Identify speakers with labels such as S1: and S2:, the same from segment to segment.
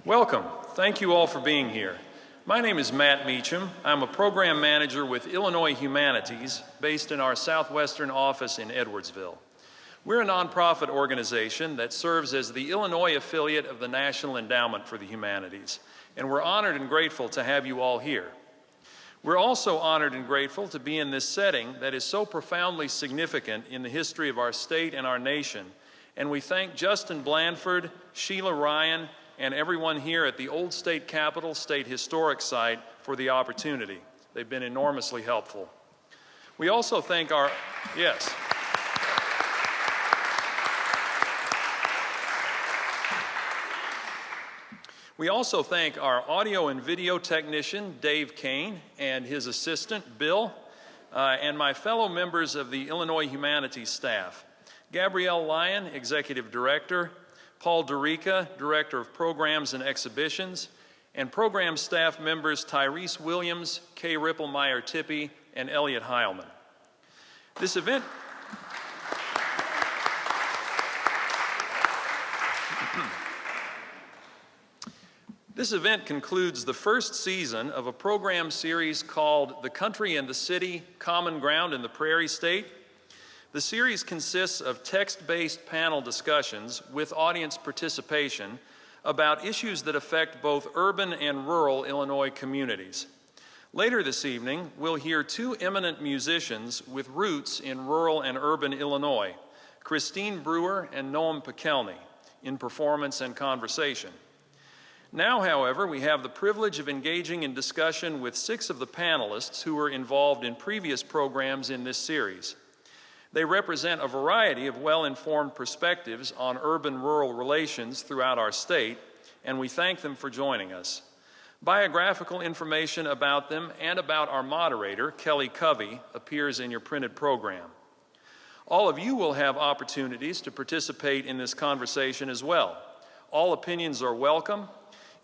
S1: Welcome. Thank you all for being here. My name is Matt Meacham. I'm a program manager with Illinois Humanities, based in our southwestern office in Edwardsville. We're a nonprofit organization that serves as the Illinois affiliate of the National Endowment for the Humanities, and we're honored and grateful to have you all here. We're also honored and grateful to be in this setting that is so profoundly significant in the history of our state and our nation, and we thank Justin Blandford, Sheila Ryan, and everyone here at the Old State Capitol State Historic Site for the opportunity. They've been enormously helpful. We also thank our, yes. We also thank our audio and video technician, Dave Kane, and his assistant, Bill, and my fellow members of the Illinois Humanities staff. Gabrielle Lyon, Executive Director, Paul Dorica, Director of Programs and Exhibitions, and program staff members Tyrese Williams, Kay Ripplemeyer-Tippy, and Elliot Heilman. This event concludes the first season of a program series called The Country and the City, Common Ground in the Prairie State. The series consists of text-based panel discussions with audience participation about issues that affect both urban and rural Illinois communities. Later this evening, we'll hear two eminent musicians with roots in rural and urban Illinois, Christine Brewer and Noam Pikelny, in performance and conversation. Now, however, we have the privilege of engaging in discussion with 6 of the panelists who were involved in previous programs in this series. They represent a variety of well-informed perspectives on urban-rural relations throughout our state, and we thank them for joining us. Biographical information about them and about our moderator, Kelli Covey, appears in your printed program. All of you will have opportunities to participate in this conversation as well. All opinions are welcome.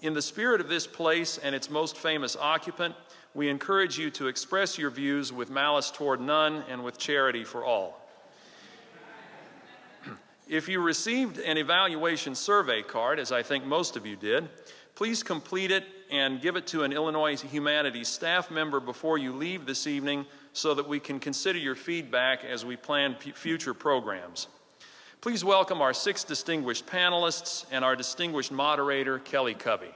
S1: In the spirit of this place and its most famous occupant, we encourage you to express your views with malice toward none and with charity for all. If you received an evaluation survey card, as I think most of you did, please complete it and give it to an Illinois Humanities staff member before you leave this evening so that we can consider your feedback as we plan future programs. Please welcome our 6 distinguished panelists and our distinguished moderator, Kelli Covey.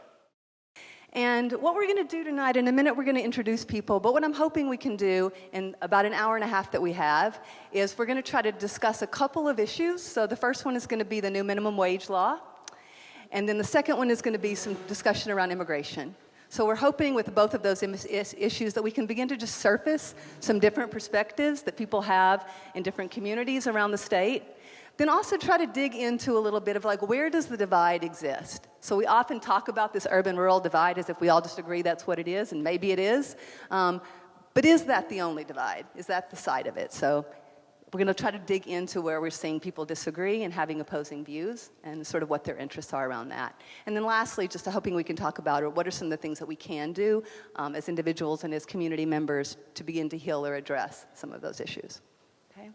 S2: And what we're going to do tonight, in a minute we're going to introduce people, but what I'm hoping we can do in about an hour and a half that we have is we're going to try to discuss a couple of issues. So the first one is going to be the new minimum wage law, and then the second one is going to be some discussion around immigration. So we're hoping with both of those issues that we can begin to just surface some different perspectives that people have in different communities around the state. Then also try to dig into a little bit of like, where does the divide exist? So we often talk about this urban-rural divide as if we all just agree that's what it is, and maybe it is. But is that the only divide? Is that the side of it? So we're going to try to dig into where we're seeing people disagree and having opposing views and sort of what their interests are around that. And then lastly, just hoping we can talk about what are some of the things that we can do as individuals and as community members to begin to heal or address some of those issues. Okay?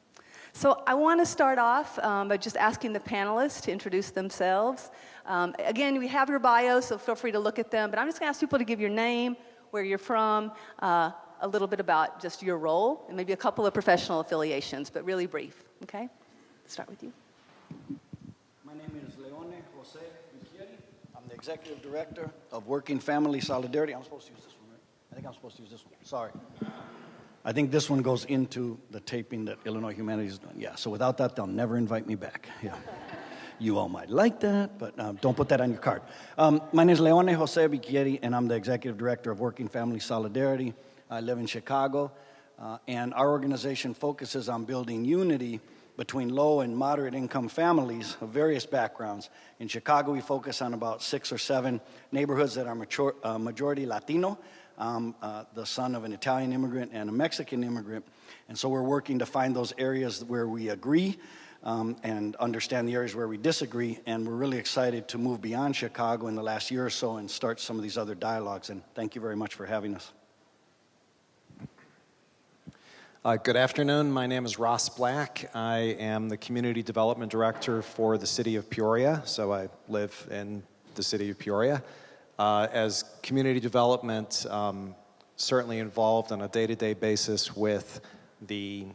S2: So I want to start off by just asking the panelists to introduce themselves. Again, we have your bios, so feel free to look at them, but I'm just going to ask people to give your name, where you're from, a little bit about just your role, and maybe a couple of professional affiliations, but really brief, okay? Start with you.
S3: My name is Leone Jose Pikelny. I'm the Executive Director of Working Family Solidarity. I'm supposed to use this one, right? I think I'm supposed to use this one. Sorry. I think this one goes into the taping that Illinois Humanities has done. Yeah, so without that, they'll never invite me back. Yeah. You all might like that, but don't put that on your card. My name is Leone Jose Pikelny, and I'm the Executive Director of Working Family Solidarity. I live in Chicago, and our organization focuses on building unity between low and moderate income families of various backgrounds. In Chicago, we focus on about 6 or 7 neighborhoods that are majority Latino. The son of an Italian immigrant and a Mexican immigrant. And so we're working to find those areas where we agree and understand the areas where we disagree. And we're really excited to move beyond Chicago in the last year or so and start some of these other dialogues. And thank you very much for having us.
S4: Good afternoon. My name is Ross Black. I am the Community Development Director for the City of Peoria. So I live in the city of Peoria. As community development, certainly involved on a day-to-day basis with the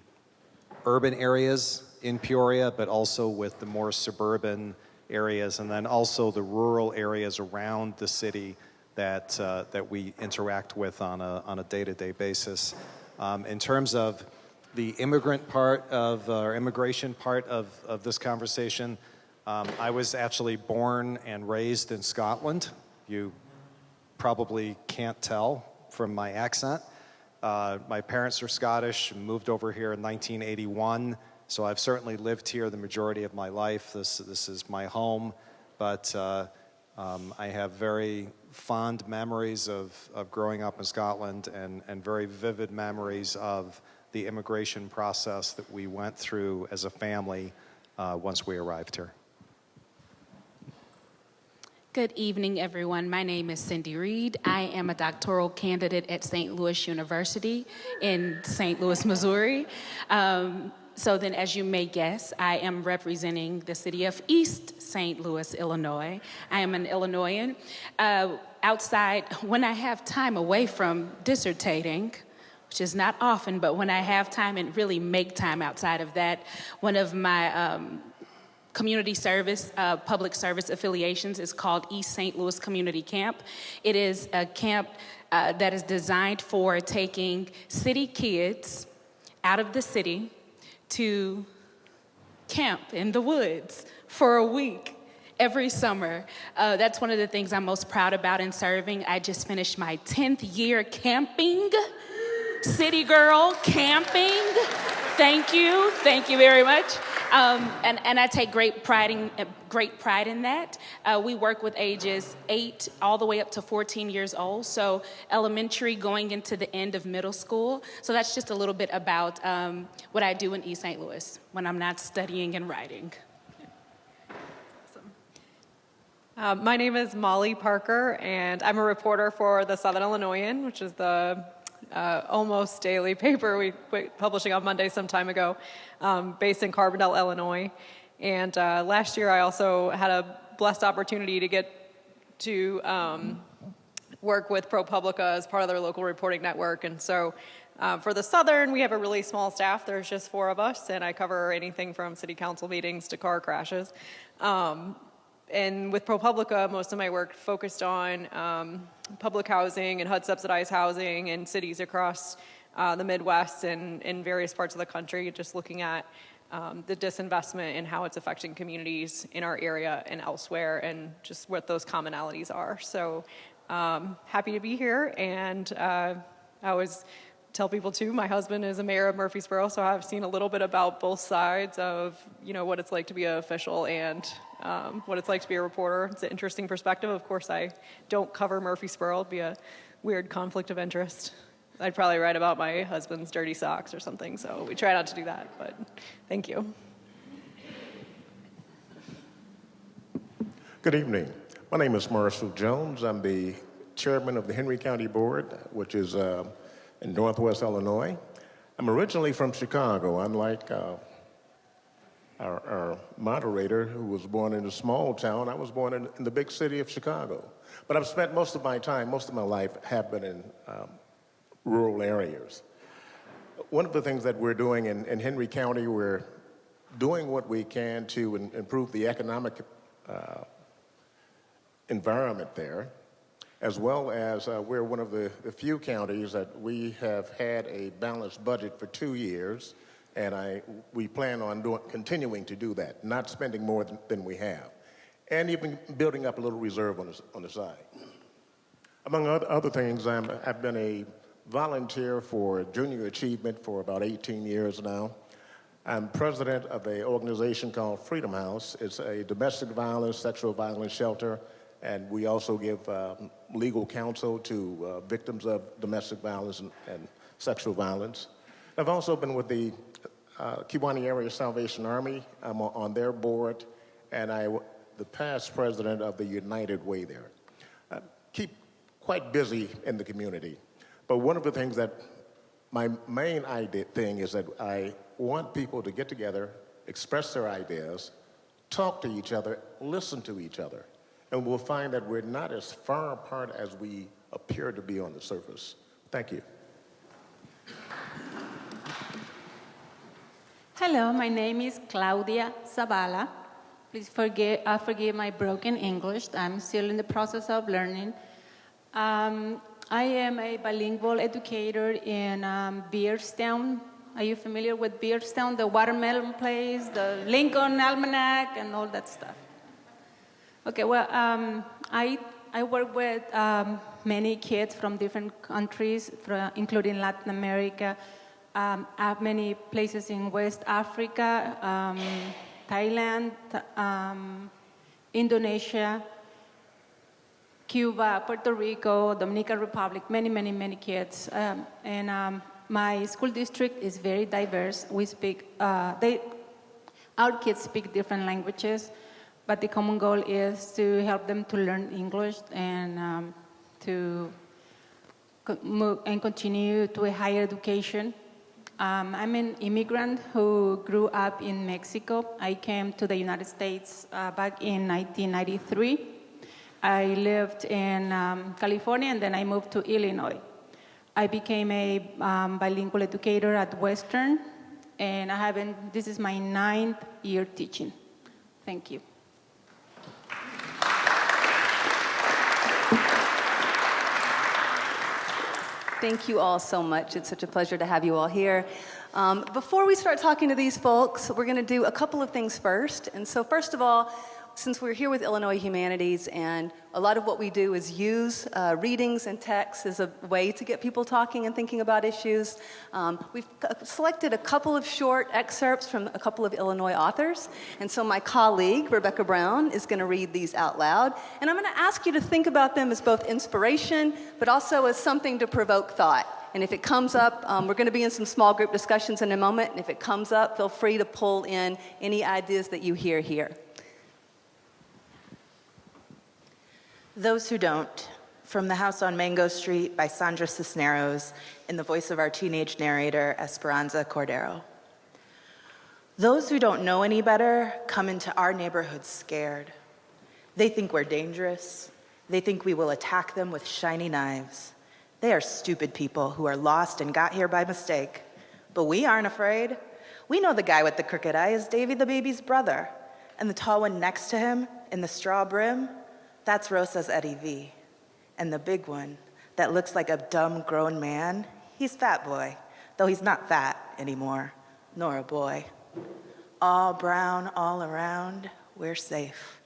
S4: urban areas in Peoria, but also with the more suburban areas, and then also the rural areas around the city that we interact with on a day-to-day basis. In terms of the immigrant part of, or immigration part of this conversation, I was actually born and raised in Scotland. You probably can't tell from my accent. My parents are Scottish, moved over here in 1981, so I've certainly lived here the majority of my life. This is my home, but I have very fond memories of growing up in Scotland and very vivid memories of the immigration process that we went through as a family once we arrived here.
S5: Good evening, everyone. My name is Cindy Reid. I am a doctoral candidate at St. Louis University in St. Louis, Missouri. So then, as you may guess, I am representing the city of East St. Louis, Illinois. I am an Illinoisan. Outside, when I have time away from dissertating, which is not often, but when I have time and really make time outside of that, one of my community service, public service affiliations is called East St. Louis Community Camp. It is a camp that is designed for taking city kids out of the city to camp in the woods for a week every summer. That's one of the things I'm most proud about in serving. I just finished my 10th year camping. City girl, camping. Thank you very much. And I take great pride in that. We work with ages 8 all the way up to 14 years old, so elementary going into the end of middle school. So that's just a little bit about what I do in East St. Louis when I'm not studying and writing.
S6: My name is Molly Parker, and I'm a reporter for the Southern Illinoisan, which is the almost daily paper we quit publishing on Monday some time ago, based in Carbondale, Illinois. And last year I also had a blessed opportunity to get to work with ProPublica as part of their local reporting network. And so for the Southern, we have a really small staff. There's just 4 of us, and I cover anything from city council meetings to car crashes. And with ProPublica, most of my work focused on public housing and HUD-subsidized housing in cities across the Midwest and in various parts of the country, just looking at the disinvestment and how it's affecting communities in our area and elsewhere, and just what those commonalities are. So happy to be here, and I always tell people too, my husband is a mayor of Murfreesboro, so I've seen a little bit about both sides of, you know, what it's like to be an official and what it's like to be a reporter. It's an interesting perspective. Of course, I don't cover Murfreesboro. It'd be a weird conflict of interest. I'd probably write about my husband's dirty socks or something, so we try not to do that, but thank you.
S7: Good evening. My name is Marissa Jones. I'm the chairman of the Henry County Board, which is in Northwest Illinois. I'm originally from Chicago, unlike our moderator, who was born in a small town. I was born in the big city of Chicago. But I've spent most of my life have been in rural areas. One of the things that we're doing in Henry County, we're doing what we can to improve the economic environment there, as well as we're one of the few counties that we have had a balanced budget for 2 years, and we plan on continuing to do that, not spending more than we have, and even building up a little reserve on the side. Among other things, I've been a volunteer for Junior Achievement for about 18 years now. I'm president of an organization called Freedom House. It's a domestic violence, sexual violence shelter, and we also give legal counsel to victims of domestic violence and sexual violence. I've also been with the Kewanee Area Salvation Army. I'm on their board, and I'm the past president of the United Way there. I keep quite busy in the community, but one of the things that my main thing is that I want people to get together, express their ideas, talk to each other, listen to each other. and we'll find that we're not as far apart as we appear to be on the surface. Thank you.
S5: Hello, my name is Claudia Sibella. Please forgive my broken English. I'm still in the process of learning. I am a bilingual educator in Beardstown. Are you familiar with Beardstown? The watermelon place, the Lincoln Almanac, and all that stuff. Okay, well, I work with many kids from different countries, including Latin America. I have many places in West Africa, Thailand, Indonesia, Cuba, Puerto Rico, Dominican Republic, many kids. My school district is very diverse. We speak, our kids speak different languages, but the common goal is to help them to learn English and to move and continue to a higher education. I'm an immigrant who grew up in Mexico. I came to the United States back in 1993. I lived in California, and then I moved to Illinois. I became a bilingual educator at Western, and this is my 9th year teaching. Thank you.
S2: Thank you all so much. It's such a pleasure to have you all here. Before we start talking to these folks, we're going to do a couple of things first. And so first of all, since we're here with Illinois Humanities, and a lot of what we do is use readings and texts as a way to get people talking and thinking about issues, we've selected a couple of short excerpts from a couple of Illinois authors. And so my colleague, Rebecca Brown, is going to read these out loud. And I'm going to ask you to think about them as both inspiration, but also as something to provoke thought. And if it comes up, we're going to be in some small group discussions in a moment. And if it comes up, feel free to pull in any ideas that you hear here.
S8: Those Who Don't, from The House on Mango Street by Sandra Cisneros, in the voice of our teenage narrator, Esperanza Cordero. Those who don't know any better come into our neighborhood scared. They think we're dangerous. They think we will attack them with shiny knives. They are stupid people who are lost and got here by mistake. But we aren't afraid. We know the guy with the crooked eye is Davy the baby's brother, and the tall one next to him in the straw brim, that's Rosa's Eddie V. And the big one that looks like a dumb grown man, he's Fat Boy, though he's not fat anymore, nor a boy. All brown all around, we're safe.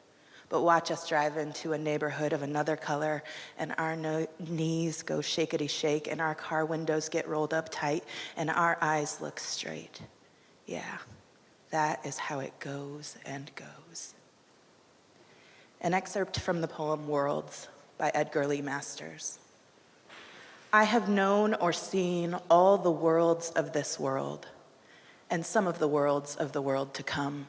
S8: But watch us drive into a neighborhood of another color, and our knees go shakety-shake, and our car windows get rolled up tight, and our eyes look straight. Yeah, that is how it goes and goes. An excerpt from the poem Worlds by Edgar Lee Masters. I have known or seen all the worlds of this world, and some of the worlds of the world to come.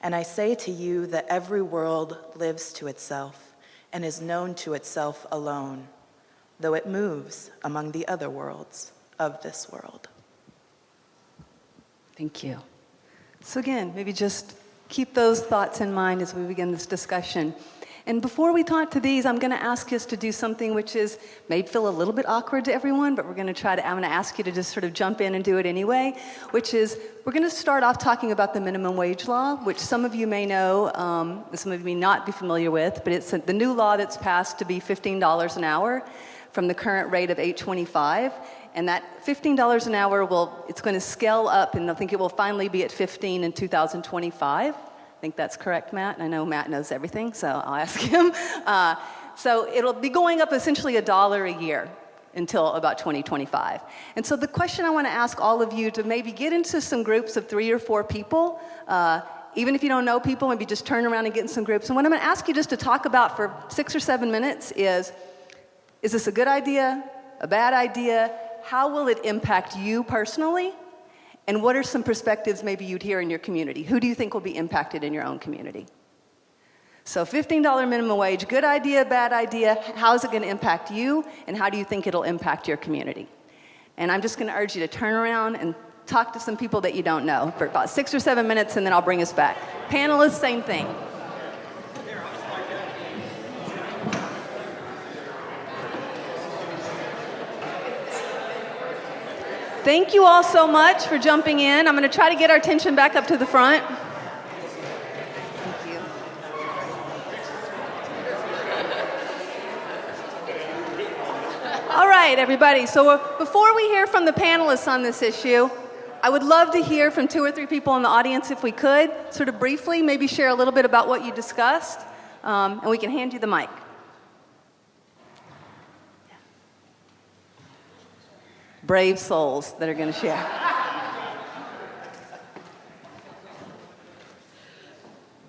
S8: And I say to you that every world lives to itself and is known to itself alone, though it moves among the other worlds of this world.
S2: Thank you. So again, maybe just keep those thoughts in mind as we begin this discussion. And before we talk to these, I'm going to ask us to do something which may feel a little bit awkward to everyone, but I'm going to ask you to just sort of jump in and do it anyway, which is we're going to start off talking about the minimum wage law, which some of you may know, some of you may not be familiar with, but it's the new law that's passed to be $15 an hour from the current rate of $8.25. And that $15 an hour it's going to scale up, and I think it will finally be at $15 in 2025. I think that's correct, Matt. And I know Matt knows everything, so I'll ask him. So it'll be going up essentially $1 a year until about 2025. And so the question I want to ask all of you to maybe get into some groups of 3 or 4 people, even if you don't know people, maybe just turn around and get in some groups. And what I'm going to ask you just to talk about for 6 or 7 minutes is this a good idea, a bad idea? How will it impact you personally? And what are some perspectives maybe you'd hear in your community? Who do you think will be impacted in your own community? So $15 minimum wage, good idea, bad idea, how is it going to impact you, and how do you think it'll impact your community? And I'm just going to urge you to turn around and talk to some people that you don't know for about 6 or 7 minutes, and then I'll bring us back. Panelists, same thing. Thank you all so much for jumping in. I'm going to try to get our attention back up to the front. Thank you. All right, everybody. So before we hear from the panelists on this issue, I would love to hear from 2 or 3 people in the audience if we could, sort of briefly, maybe share a little bit about what you discussed, and we can hand you the mic. Brave souls that are going to share.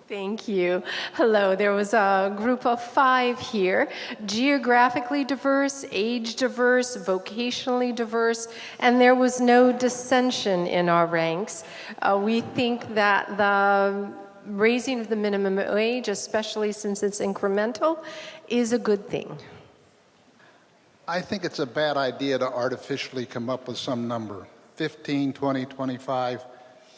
S9: Thank you. Hello, there was a group of 5 here, geographically diverse, age diverse, vocationally diverse, and there was no dissension in our ranks. We think that the raising of the minimum wage, especially since it's incremental, is a good thing.
S10: I think it's a bad idea to artificially come up with some number. 15, 20, 25,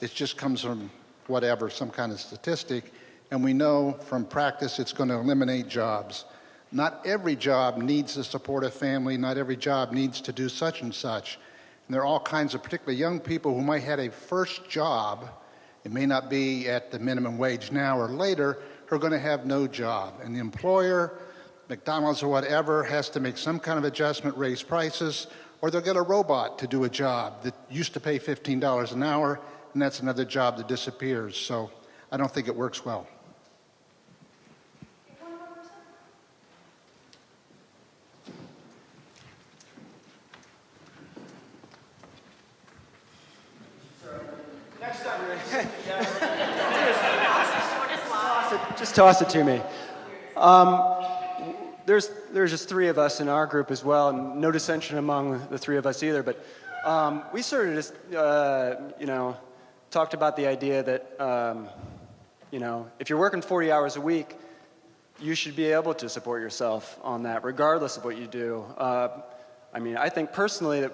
S10: it just comes from whatever, some kind of statistic, and we know from practice it's going to eliminate jobs. Not every job needs to support a family, not every job needs to do such and such. And there are all kinds of particularly young people who might have a first job, it may not be at the minimum wage now or later, who are going to have no job. And the employer, McDonald's or whatever, has to make some kind of adjustment, raise prices, or they'll get a robot to do a job that used to pay $15 an hour, and that's another job that disappears. So I don't think it works well.
S11: Next time, just toss it to me. There's just 3 of us in our group as well, and no dissension among the 3 of us either. But we sort of just, talked about the idea that, if you're working 40 hours a week, you should be able to support yourself on that, regardless of what you do. I think personally that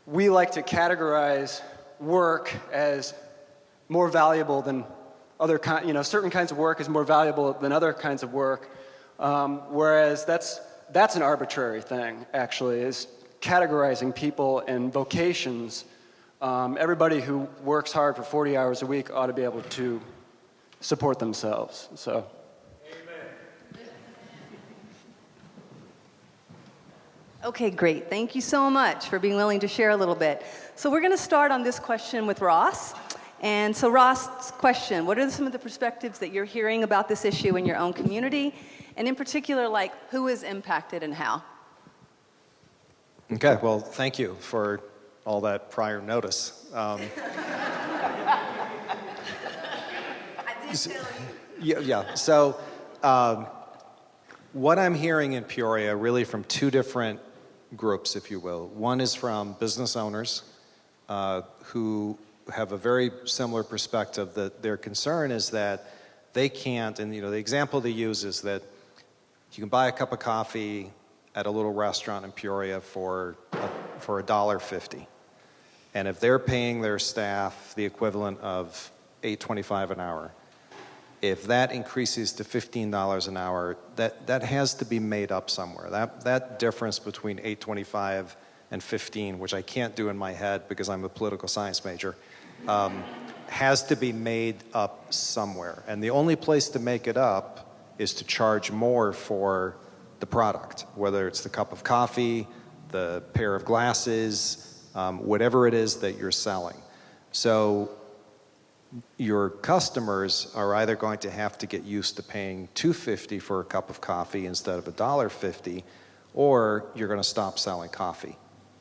S11: we like to categorize work as more valuable than other certain kinds of work is more valuable than other kinds of work. Whereas that's an arbitrary thing, actually, is categorizing people and vocations. Everybody who works hard for 40 hours a week ought to be able to support themselves. So.
S2: Amen. Okay, great. Thank you so much for being willing to share a little bit. So we're going to start on this question with Ross. And so Ross' question, what are some of the perspectives that you're hearing about this issue in your own community? And in particular, who is impacted and how?
S4: Okay, well, thank you for all that prior notice.
S2: I did tell you.
S4: Yeah. So what I'm hearing in Peoria, really from 2 different groups, if you will. One is from business owners who have a very similar perspective, that their concern is that they can't, and the example they use is that you can buy a cup of coffee at a little restaurant in Peoria for $1.50. And if they're paying their staff the equivalent of $8.25 an hour, if that increases to $15 an hour, that has to be made up somewhere. That difference between $8.25 and $15, which I can't do in my head because I'm a political science major, has to be made up somewhere. And the only place to make it up is to charge more for the product, whether it's the cup of coffee, the pair of glasses, whatever it is that you're selling. So your customers are either going to have to get used to paying $2.50 for a cup of coffee instead of $1.50, or you're going to stop selling coffee.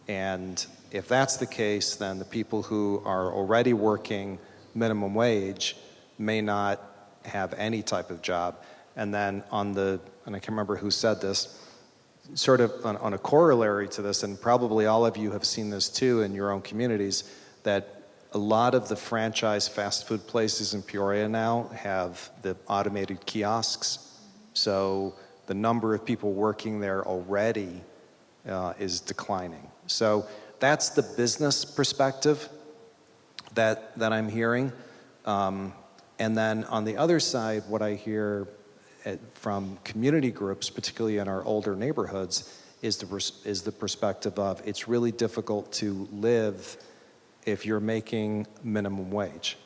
S4: And if that's the case, then the people who are already working minimum wage may not have any type of job. And then and I can't remember who said this, sort of on a corollary to this, and probably all of you have seen this too in your own communities, that a lot of the franchise fast food places in Peoria now have the automated kiosks. So the number of people working there already is declining. So that's the business perspective that I'm hearing. And then on the other side, what I hear from community groups, particularly in our older neighborhoods, is the perspective of it's really difficult to live if you're making minimum wage.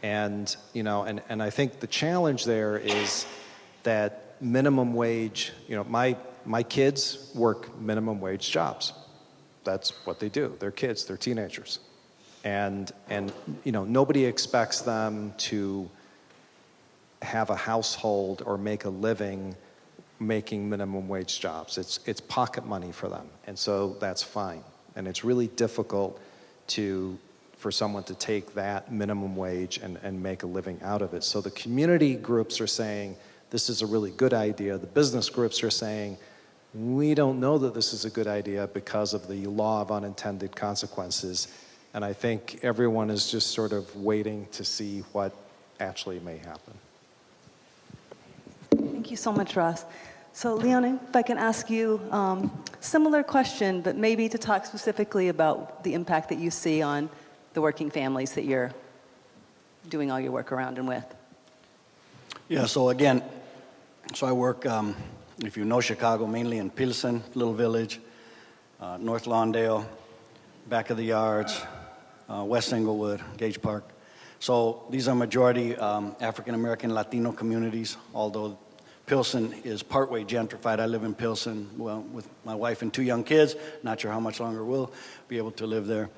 S4: And, you know, and I think the challenge there is that minimum wage, you know, my kids work minimum wage jobs. That's what they do. They're kids, they're teenagers. And you know, nobody expects them to have a household or make a living making minimum wage jobs. It's pocket money for them. And so that's fine. And it's really difficult for someone to take that minimum wage and make a living out of it. So the community groups are saying, this is a really good idea. The business groups are saying, we don't know that this is a good idea because of the law of unintended consequences. And I think everyone is just sort of waiting to see what actually may happen.
S2: Thank you so much, Ross. So, Leone, if I can ask you similar question, but maybe to talk specifically about the impact that you see on the working families that you're doing all your work around and with.
S3: Yeah, so again, I work, if you know Chicago, mainly in Pilsen, Little Village, North Lawndale, back of the yards, West Englewood, Gage Park. So these are majority African-American Latino communities, although Pilsen is partway gentrified. I live in Pilsen, well, with my wife and 2 young kids. Not sure how much longer we'll be able to live there.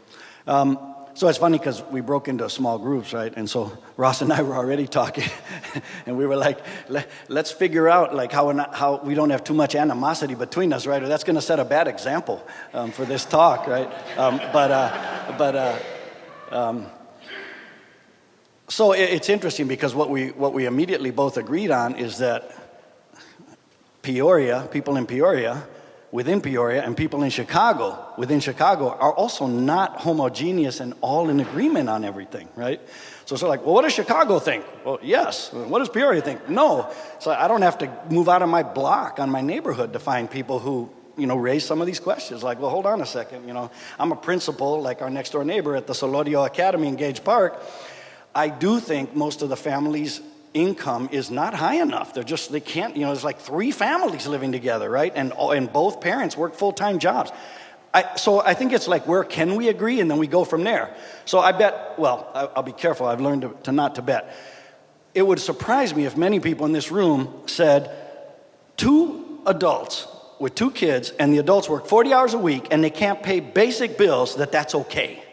S3: So it's funny because we broke into small groups, right? And so Ross and I were already talking, and we were like, let's figure out like how we don't have too much animosity between us, right? Or that's going to set a bad example for this talk, right? So it's interesting because what we immediately both agreed on is that Peoria, people in Peoria, within Peoria, and people in Chicago, within Chicago, are also not homogeneous and all in agreement on everything, right? So it's like, well, what does Chicago think? Well, yes. What does Peoria think? No. So I don't have to move out of my block on my neighborhood to find people who, you know, raise some of these questions. Like, well, hold on a second, you know. I'm a principal, like our next door neighbor at the Solorio Academy in Gage Park. I do think most of the families' income is not high enough. They can't, you know, there's like 3 families living together, right? And both parents work full-time jobs. So I think it's like, where can we agree? And then we go from there. So I bet, well, I'll be careful. I've learned to not to bet. It would surprise me if many people in this room said 2 adults with 2 kids and the adults work 40 hours a week and they can't pay basic bills, that's okay.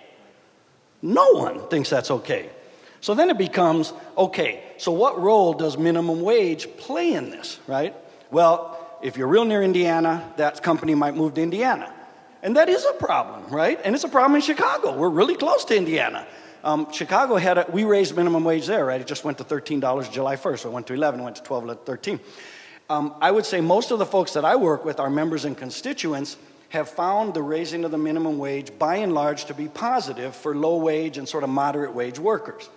S3: No one thinks that's okay. So then it becomes, okay, so what role does minimum wage play in this, right? Well, if you're real near Indiana, that company might move to Indiana. And that is a problem, right? And it's a problem in Chicago. We're really close to Indiana. Chicago we raised minimum wage there, right? It just went to $13 July 1st. So it went to 11, it went to 12, 13. I would say most of the folks that I work with, our members and constituents, have found the raising of the minimum wage by and large to be positive for low wage and sort of moderate wage workers.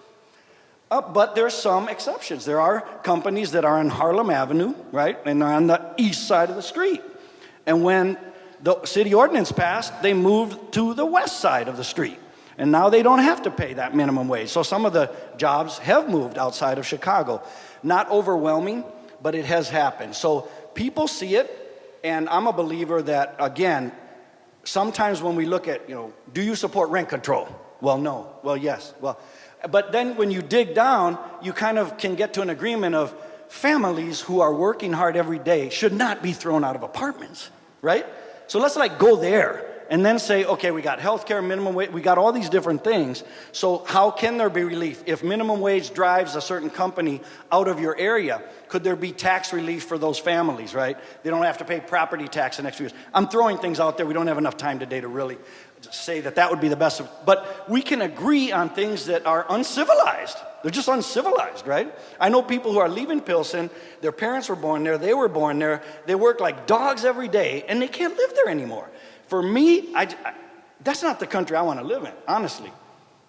S3: But there are some exceptions. There are companies that are on Harlem Avenue, right? And they're on the east side of the street. And when the city ordinance passed, they moved to the west side of the street. And now they don't have to pay that minimum wage. So some of the jobs have moved outside of Chicago. Not overwhelming, but it has happened. So people see it, and I'm a believer that, again, sometimes when we look at, you know, do you support rent control? Well, no. Well, yes. Well, but then when you dig down, you kind of can get to an agreement of families who are working hard every day should not be thrown out of apartments, right? So let's like go there and then say, okay, we got healthcare, minimum wage, we got all these different things. So how can there be relief? If minimum wage drives a certain company out of your area, could there be tax relief for those families, right? They don't have to pay property tax the next few years. I'm throwing things out there. We don't have enough time today to really say that would be the best. But we can agree on things that are uncivilized. They're just uncivilized, right? I know people who are leaving Pilsen. Their parents were born there. They were born there. They work like dogs every day, and they can't live there anymore. For me, that's not the country I want to live in, honestly.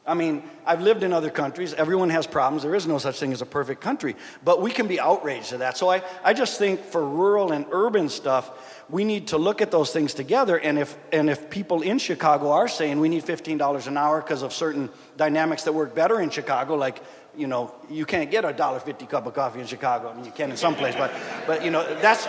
S3: I mean, I've lived in other countries. Everyone has problems. There is no such thing as a perfect country. But we can be outraged at that. So I just think for rural and urban stuff, we need to look at those things together. And if people in Chicago are saying we need $15 an hour because of certain dynamics that work better in Chicago, like, you know, you can't get a $1.50 cup of coffee in Chicago. I mean, you can in some place, but you know, that's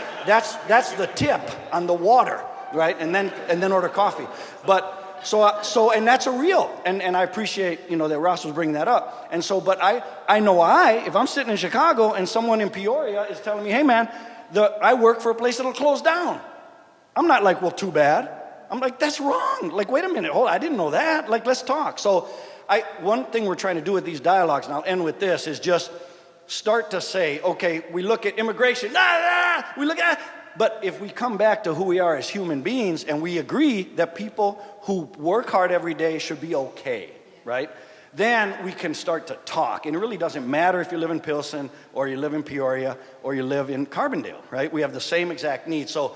S3: the tip on the water.
S12: right? And then order coffee. But and that's a real, and I appreciate, that Ross was bringing that up. And so, but I know if I'm sitting in Chicago and someone in Peoria is telling me, hey man, I work for a place that'll close down. I'm not like, well, too bad. I'm like, that's wrong. Like, wait a minute, hold on, I didn't know that. Like, let's talk. So one thing we're trying to do with these dialogues, and I'll end with this, is just start to say, okay, we look at immigration, we look at, but if we come back to who we are as human beings and we agree that people who work hard every day should be okay, right? Then we can start to talk. And it really doesn't matter if you live in Pilsen or you live in Peoria or you live in Carbondale, right? We have the same exact needs. So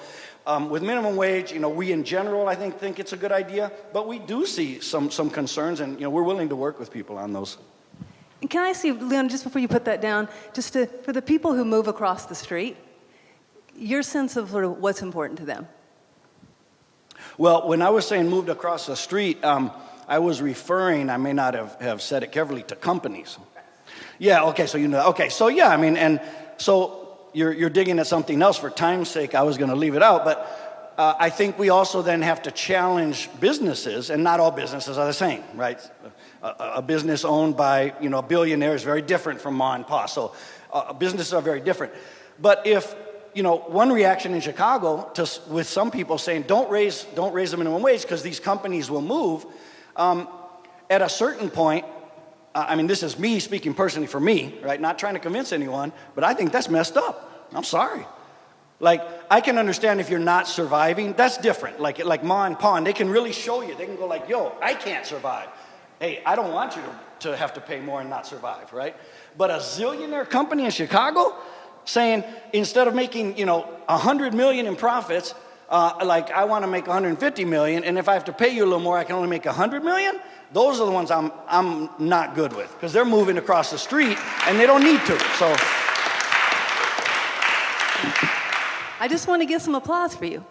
S12: with minimum wage, we in general, I think it's a good idea, but we do see some concerns, and we're willing to work with people on those.
S2: And can I ask you, Leon, just before you put that down, for the people who move across the street, your sense of sort of what's important to them?
S12: Well, when I was saying moved across the street, I was referring, I may not have said it carefully, to companies. Yeah, okay, so okay, so yeah, and so you're digging at something else. For time's sake, I was going to leave it out, but I think we also then have to challenge businesses, and not all businesses are the same, right? A business owned by, a billionaire is very different from ma and pa, so businesses are very different. But if one reaction in Chicago with some people saying, don't raise the minimum wage because these companies will move, at a certain point, this is me speaking personally for me, right? Not trying to convince anyone, but I think that's messed up. I'm sorry. Like, I can understand if you're not surviving, that's different. Like ma and pa, and they can really show you. They can go like, yo, I can't survive. Hey, I don't want you to have to pay more and not survive, right? But a zillionaire company in Chicago saying, instead of making, $100 million in profits, I want to make 150 million, and if I have to pay you a little more, I can only make 100 million. Those are the ones I'm not good with, because they're moving across the street and they don't need to. So
S2: I just want to get some applause for you.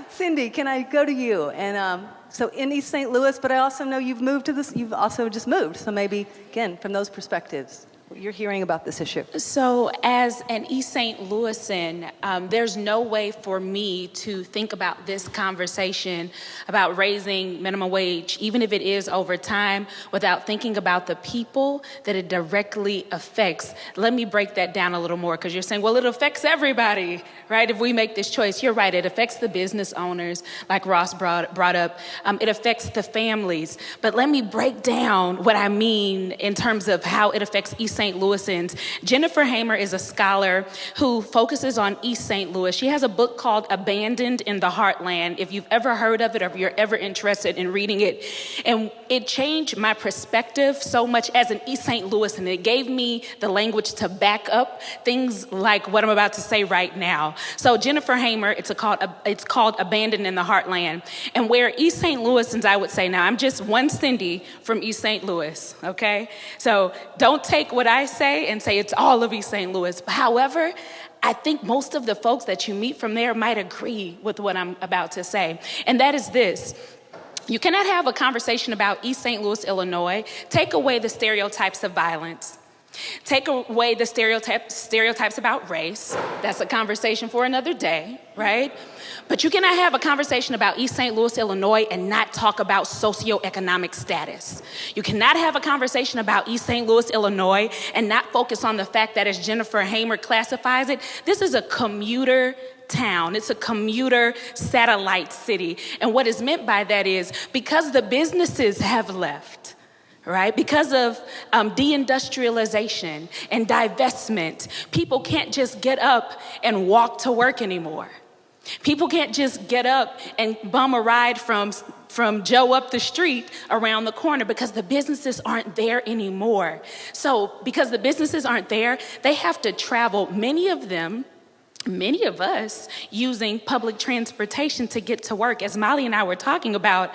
S2: Cindy, can I go to you? And so in East St. Louis, but I also know you've also just moved. So maybe, again, from those perspectives, what you're hearing about this issue.
S5: So as an East St. Louisan, there's no way for me to think about this conversation about raising minimum wage, even if it is over time, without thinking about the people that it directly affects. Let me break that down a little more, because you're saying, well, it affects everybody, right? If we make this choice, you're right. It affects the business owners, like Ross brought up. It affects the families. But let me break down what I mean in terms of how it affects East St. Louisans. Jennifer Hamer is a scholar who focuses on East St. Louis. She has a book called Abandoned in the Heartland, if you've ever heard of it or if you're ever interested in reading it. And it changed my perspective so much as an East St. Louis, and it gave me the language to back up things like what I'm about to say right now. So Jennifer Hamer, it's called Abandoned in the Heartland. And where East St. Louisans, I would say, now I'm just one Cindy from East St. Louis, okay? So don't take what I say and say it's all of East St. Louis. However, I think most of the folks that you meet from there might agree with what I'm about to say. And that is this. You cannot have a conversation about East St. Louis, Illinois, take away the stereotypes of violence, take away the stereotypes about race. That's a conversation for another day, right? But you cannot have a conversation about East St. Louis, Illinois, and not talk about socioeconomic status. You cannot have a conversation about East St. Louis, Illinois, and not focus on the fact that, as Jennifer Hamer classifies it, this is a commuter town. It's a commuter satellite city. And what is meant by that is, because the businesses have left, right? Because of deindustrialization and divestment, people can't just get up and walk to work anymore. People can't just get up and bum a ride from Joe up the street around the corner, because the businesses aren't there anymore. So because the businesses aren't there, they have to travel, many of us, using public transportation to get to work. As Molly and I were talking about,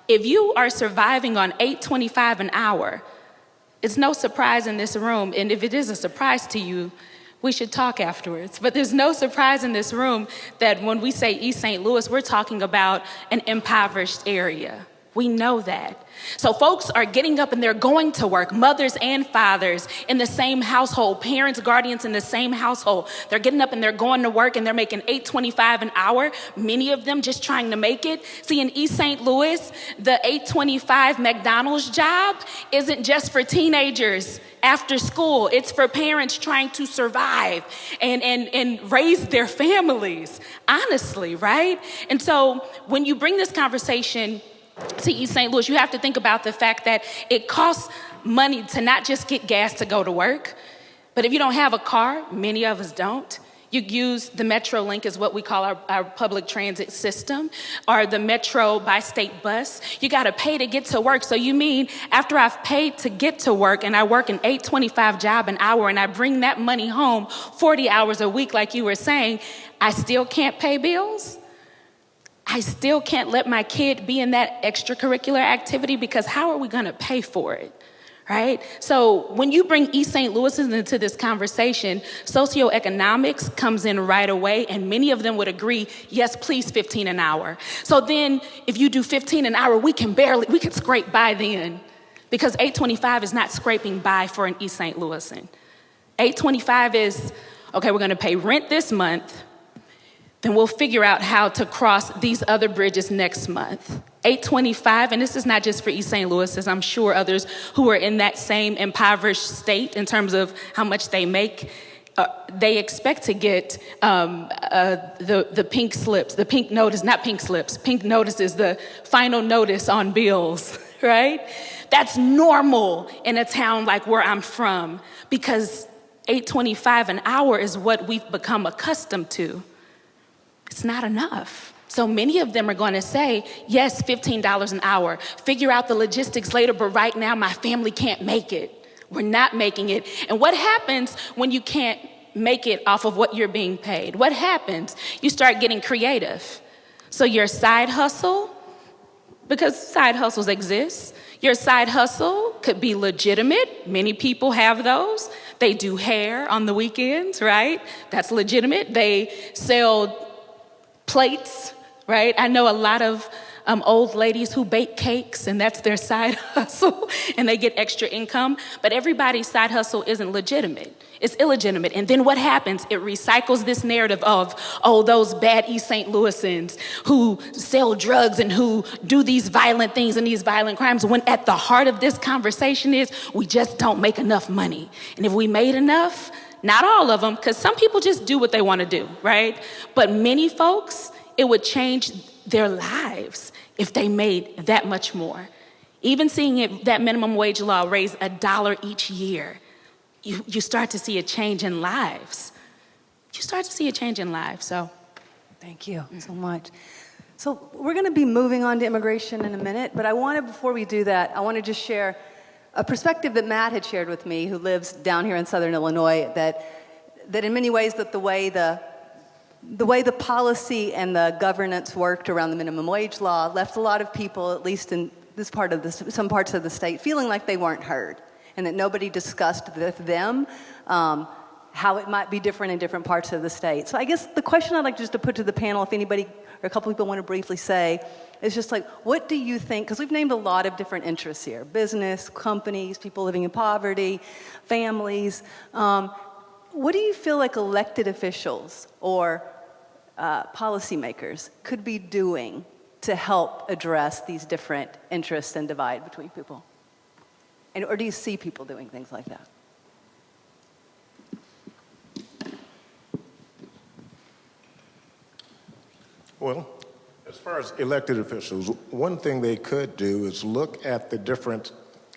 S5: if you are surviving on $8.25 an hour, it's no surprise in this room, and if it is a surprise to you, we should talk afterwards. But there's no surprise in this room that when we say East St. Louis, we're talking about an impoverished area We know that. So folks are getting up and they're going to work, mothers and fathers in the same household, parents, guardians in the same household. They're getting up and they're going to work and they're making $8.25 an hour, many of them just trying to make it. See, in East St. Louis, the $8.25 McDonald's job isn't just for teenagers after school. It's for parents trying to survive and raise their families, honestly, right? And so when you bring this conversation to East St. Louis, you have to think about the fact that it costs money to not just get gas to go to work, but if you don't have a car, many of us don't, you use the MetroLink, is what we call our public transit system, or the Metro by state bus. You got to pay to get to work. So you mean after I've paid to get to work and I work an $8.25 job an hour and I bring that money home 40 hours a week, like you were saying, I still can't pay bills? I still can't let my kid be in that extracurricular activity because how are we going to pay for it? Right? So when you bring East St. Louisans into this conversation, socioeconomics comes in right away, and many of them would agree, yes, please, 15 an hour. So then if you do 15 an hour, we can scrape by then, because $8.25 is not scraping by for an East St. Louisan. $8.25 is, okay, we're gonna pay rent this month, then we'll figure out how to cross these other bridges next month. $8.25, and this is not just for East St. Louis, as I'm sure others who are in that same impoverished state in terms of how much they make, they expect to get the pink slips, the pink notice, not pink slips, pink notice is the final notice on bills, right? That's normal in a town like where I'm from, because $8.25 an hour is what we've become accustomed to. It's not enough. So many of them are going to say, yes, $15 an hour. Figure out the logistics later, but right now my family can't make it. We're not making it. And what happens when you can't make it off of what you're being paid? What happens? You start getting creative. So your side hustle, because side hustles exist, your side hustle could be legitimate. Many people have those. They do hair on the weekends, right? That's legitimate. They sell plates, right? I know a lot of old ladies who bake cakes, and that's their side hustle, and they get extra income. But everybody's side hustle isn't legitimate. It's illegitimate. And then what happens? It recycles this narrative of, oh, those bad East St. Louisans who sell drugs and who do these violent things and these violent crimes, when at the heart of this conversation is we just don't make enough money. And if we made enough, not all of them, because some people just do what they want to do, right? But many folks, it would change their lives if they made that much more. Even seeing that minimum wage law raise $1 each year, you start to see a change in lives. You start to see a change in lives, so.
S2: Thank you so much. So we're going to be moving on to immigration in a minute, but before we do that, I want to just share a perspective that Matt had shared with me, who lives down here in Southern Illinois, that in many ways that the way the policy and the governance worked around the minimum wage law left a lot of people, at least in some parts of the state, feeling like they weren't heard, and that nobody discussed with them how it might be different in different parts of the state. So I guess the question I'd like just to put to the panel, if anybody or a couple people want to briefly say, is just like, what do you think, because we've named a lot of different interests here, business, companies, people living in poverty, families. What do you feel like elected officials or policymakers could be doing to help address these different interests and divide between people? Or do you see people doing things like that?
S7: Well, as far as elected officials, one thing they could do is look at the different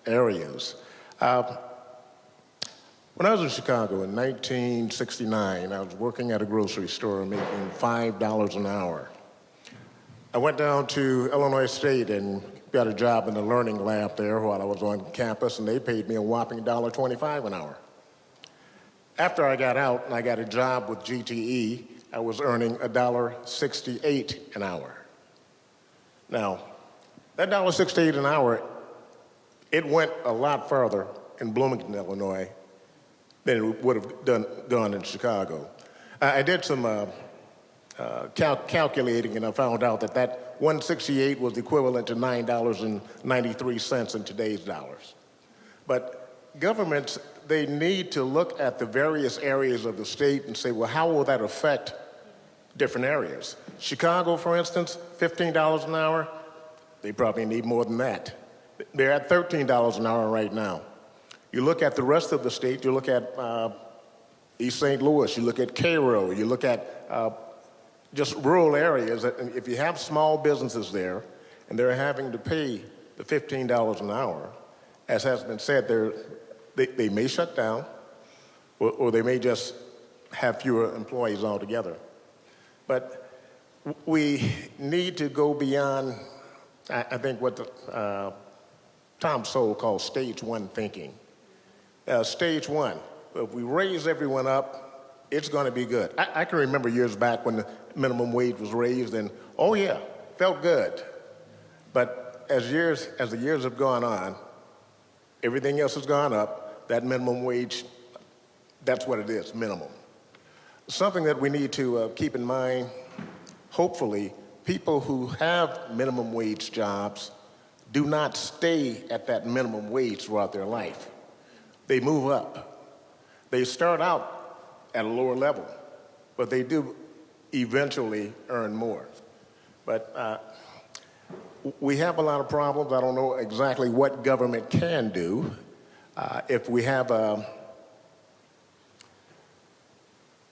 S7: areas. When I was in Chicago in 1969, I was working at a grocery store making $5 an hour. I went down to Illinois State and got a job in the learning lab there while I was on campus, and they paid me a whopping $1.25 an hour. After I got out and I got a job with GTE, I was earning $1.68 an hour. Now, that $1.68 an hour, it went a lot further in Bloomington, Illinois, than it would have gone in Chicago. I did some calculating, and I found out that 168 was equivalent to $9.93 in today's dollars. But governments, they need to look at the various areas of the state and say, well, how will that affect different areas? Chicago, for instance, $15 an hour, they probably need more than that. They're at $13 an hour right now. You look at the rest of the state, you look at East St. Louis, you look at Cairo, you look at just rural areas. If you have small businesses there and they're having to pay the $15 an hour, as has been said, they may shut down or they may just have fewer employees altogether. But we need to go beyond, I think, what Tom Sowell calls stage one thinking. Stage one, if we raise everyone up, it's going to be good. I can remember years back when the minimum wage was raised, and oh yeah, felt good. But as the years have gone on, everything else has gone up. That minimum wage, that's what it is, minimum. Something that we need to keep in mind, hopefully, people who have minimum wage jobs do not stay at that minimum wage throughout their life. They move up. They start out at a lower level, but they do eventually earn more. But we have a lot of problems. I don't know exactly what government can do. If we have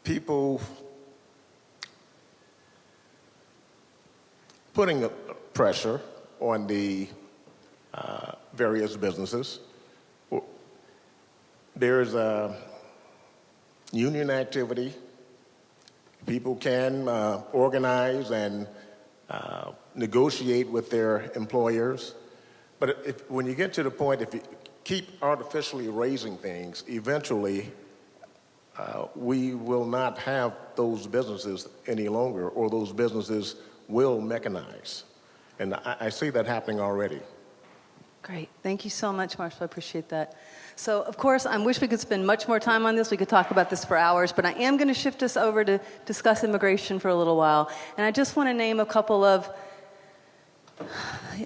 S7: people putting pressure on the various businesses, there's union activity. People can organize and negotiate with their employers. But when you get to the point, if you keep artificially raising things, eventually we will not have those businesses any longer, or those businesses will mechanize. And I see that happening already.
S2: Great. Thank you so much, Marshall. I appreciate that. So, of course, I wish we could spend much more time on this. We could talk about this for hours, but I am going to shift us over to discuss immigration for a little while. And I just want to name a couple of,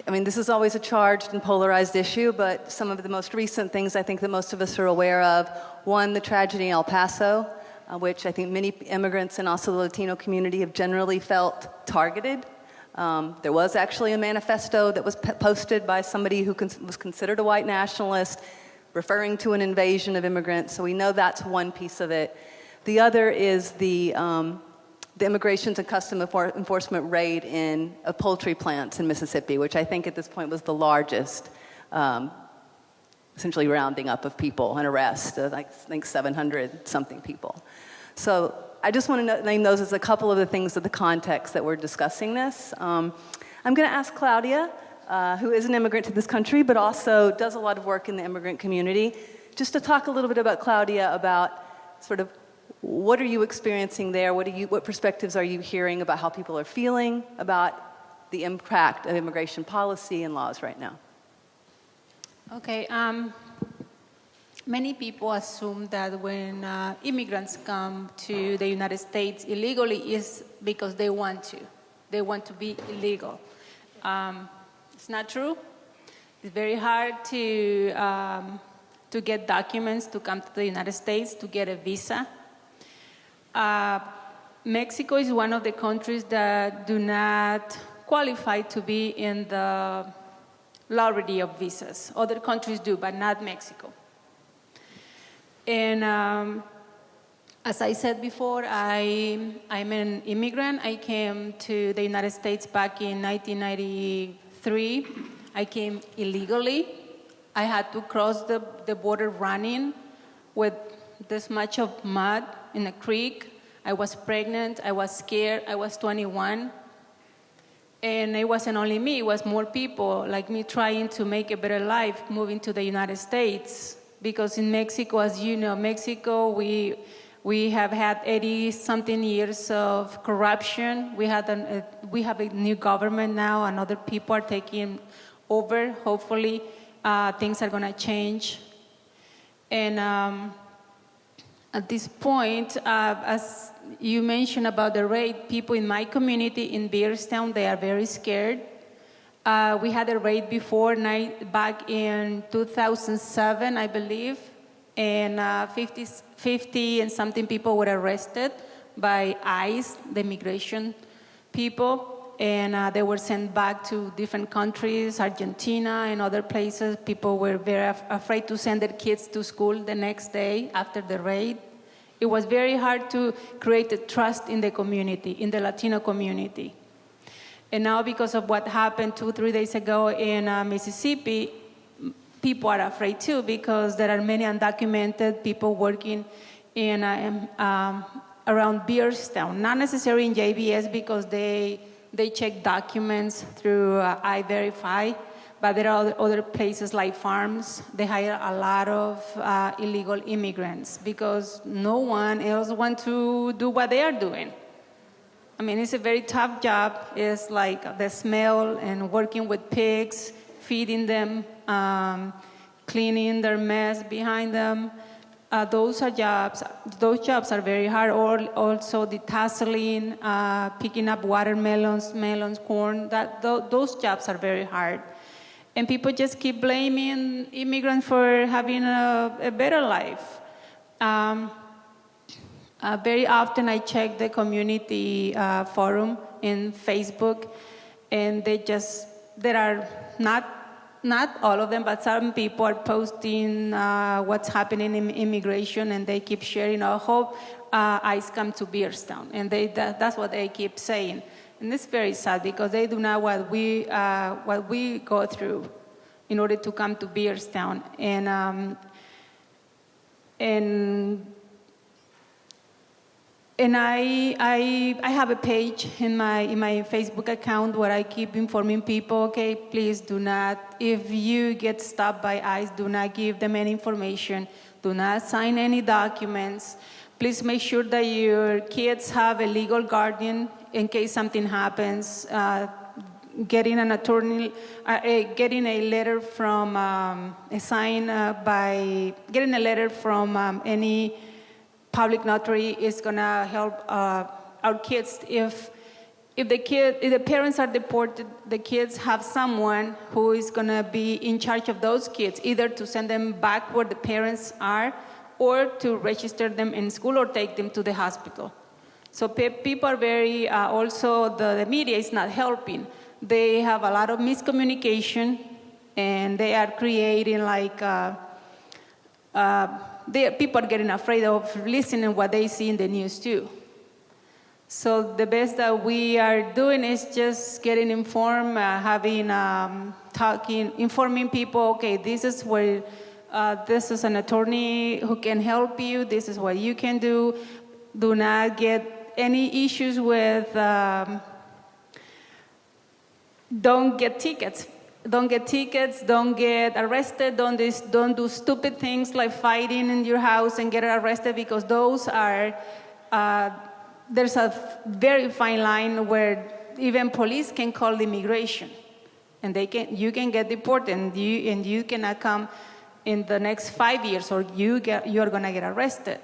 S2: this is always a charged and polarized issue, but some of the most recent things I think that most of us are aware of. One, the tragedy in El Paso, which I think many immigrants and also the Latino community have generally felt targeted. There was actually a manifesto that was posted by somebody who was considered a white nationalist, referring to an invasion of immigrants. So we know that's one piece of it. The other is the Immigration and Customs Enforcement raid in poultry plants in Mississippi, which I think at this point was the largest, essentially rounding up of people and arrest of, I think, 700-something people. So I just want to name those as a couple of the things of the context that we're discussing this. I'm going to ask Claudia, who is an immigrant to this country, but also does a lot of work in the immigrant community, just to talk a little bit about Claudia, about sort of what are you experiencing there? What perspectives are you hearing about how people are feeling about the impact of immigration policy and laws right now?
S5: Okay. Many people assume that when immigrants come to the United States illegally is because they want to. They want to be illegal. It's not true. It's very hard to get documents to come to the United States, to get a visa. Mexico is one of the countries that do not qualify to be in the lottery of visas. Other countries do, but not Mexico. And as I said before, I'm an immigrant. I came to the United States back in 1993. I came illegally. I had to cross the border running with this much of mud in a creek. I was pregnant. I was scared. I was 21. And it wasn't only me. It was more people like me trying to make a better life moving to the United States. Because in Mexico, as you know, we have had 80-something years of corruption. We have a new government now, and other people are taking over. Hopefully, things are going to change. And At this point, as you mentioned about the raid, people in my community in Beardstown, they are very scared. We had a raid before, back in 2007, I believe, and 50 and something people were arrested by ICE, the immigration people, and they were sent back to different countries, Argentina and other places. People were very afraid to send their kids to school the next day after the raid. It was very hard to create a trust in the community, in the Latino community. And now because of what happened 2-3 days ago in Mississippi, people are afraid too, because there are many undocumented people working in around Beardstown, not necessarily in JBS because they check documents through I-Verify, but there are other places like farms. They hire a lot of illegal immigrants because no one else wants to do what they are doing. I mean, it's a very tough job. It's like the smell and working with pigs, feeding them, cleaning their mess behind them. Those jobs are very hard. Or also the tasseling, picking up watermelons, melons, corn. Those jobs are very hard. And people just keep blaming immigrants for having a better life. Very often I check the community forum in Facebook, and there are not all of them, but some people are posting what's happening in immigration, and they keep sharing, I hope ICE come to Beardstown. And that's what they keep saying. And it's very sad because they do not what we go through in order to come to Beardstown. And I have a page in my Facebook account where I keep informing people, okay, please do not, if you get stopped by ICE, do not give them any information, do not sign any documents. Please make sure that your kids have a legal guardian in case something happens. Getting an attorney, getting a letter from getting a letter from any public notary is gonna help our kids. If the parents are deported, the kids have someone who is gonna be in charge of those kids, either to send them back where the parents are, or to register them in school or take them to the hospital. So people are very, also the media is not helping. They have a lot of miscommunication, and they are creating like, people are getting afraid of listening what they see in the news too. So the best that we are doing is just getting informed, informing people, okay, this is where, this is an attorney who can help you, this is what you can do. Do not get any issues with, don't get tickets. Don't get tickets, don't get arrested, don't do stupid things like fighting in your house and get arrested, because those are, there's a very fine line where even police can call immigration, and you can get deported, and you cannot come in the next 5 years, or you're gonna get arrested.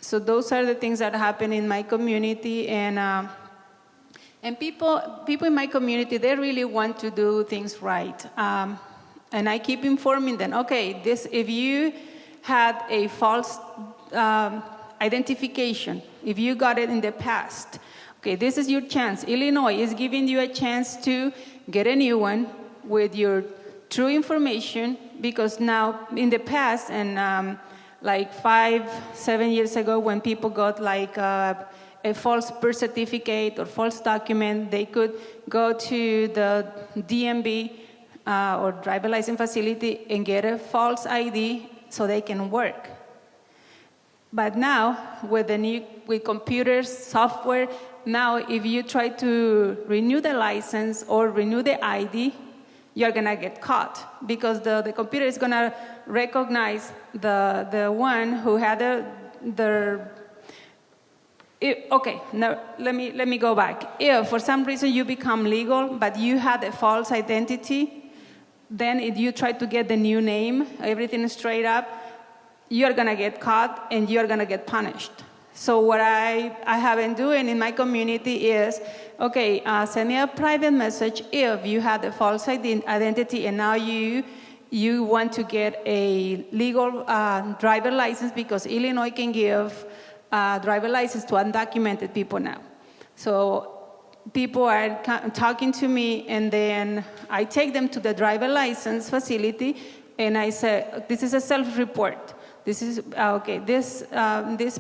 S5: So those are the things that happen in my community, and people in my community, they really want to do things right. And I keep informing them, okay, if you had a false identification, if you got it in the past, okay, this is your chance. Illinois is giving you a chance to get a new one with your true information, because now in the past, and like 5-7 years ago, when people got like a false birth certificate or false document, they could go to the DMV or driver license facility and get a false ID so they can work. But now, with computers, software, now if you try to renew the license or renew the ID, you're gonna get caught, because the computer is gonna recognize the one who had okay, now let me go back. If for some reason you become legal, but you had a false identity, then if you try to get the new name, everything straight up,
S13: you are going to get caught and you are going to get punished. So what I have been doing in my community is, okay, send me a private message if you had a false identity and now you want to get a legal driver license, because Illinois can give driver license to undocumented people now. So people are talking to me, and then I take them to the driver license facility, and I say, this is a self-report. This is, okay, this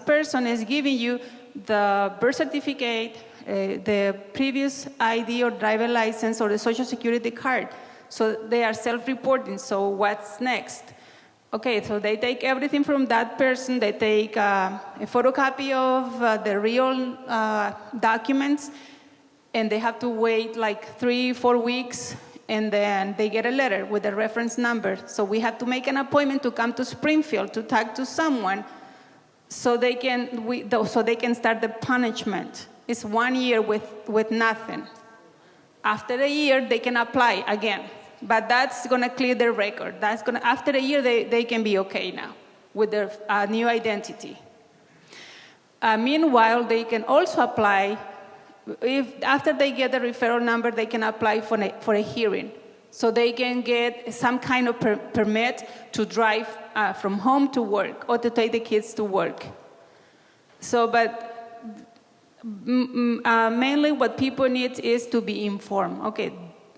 S13: person is giving you the birth certificate, the previous ID or driver license, or the Social Security card. So they are self-reporting, so what's next? Okay, so they take everything from that person, they take a photocopy of the real documents, and they have to wait like 3-4 weeks, and then they get a letter with a reference number. So we have to make an appointment to come to Springfield to talk to someone so they can start the punishment. It's 1 year with nothing. After a year, they can apply again. But that's going to clear their record. After a year, they can be okay now with their new identity. Meanwhile, they can also apply, after they get the referral number, they can apply for a hearing. So they can get some kind of permit to drive from home to work or to take the kids to work. So, but mainly what people need is to be informed. Okay,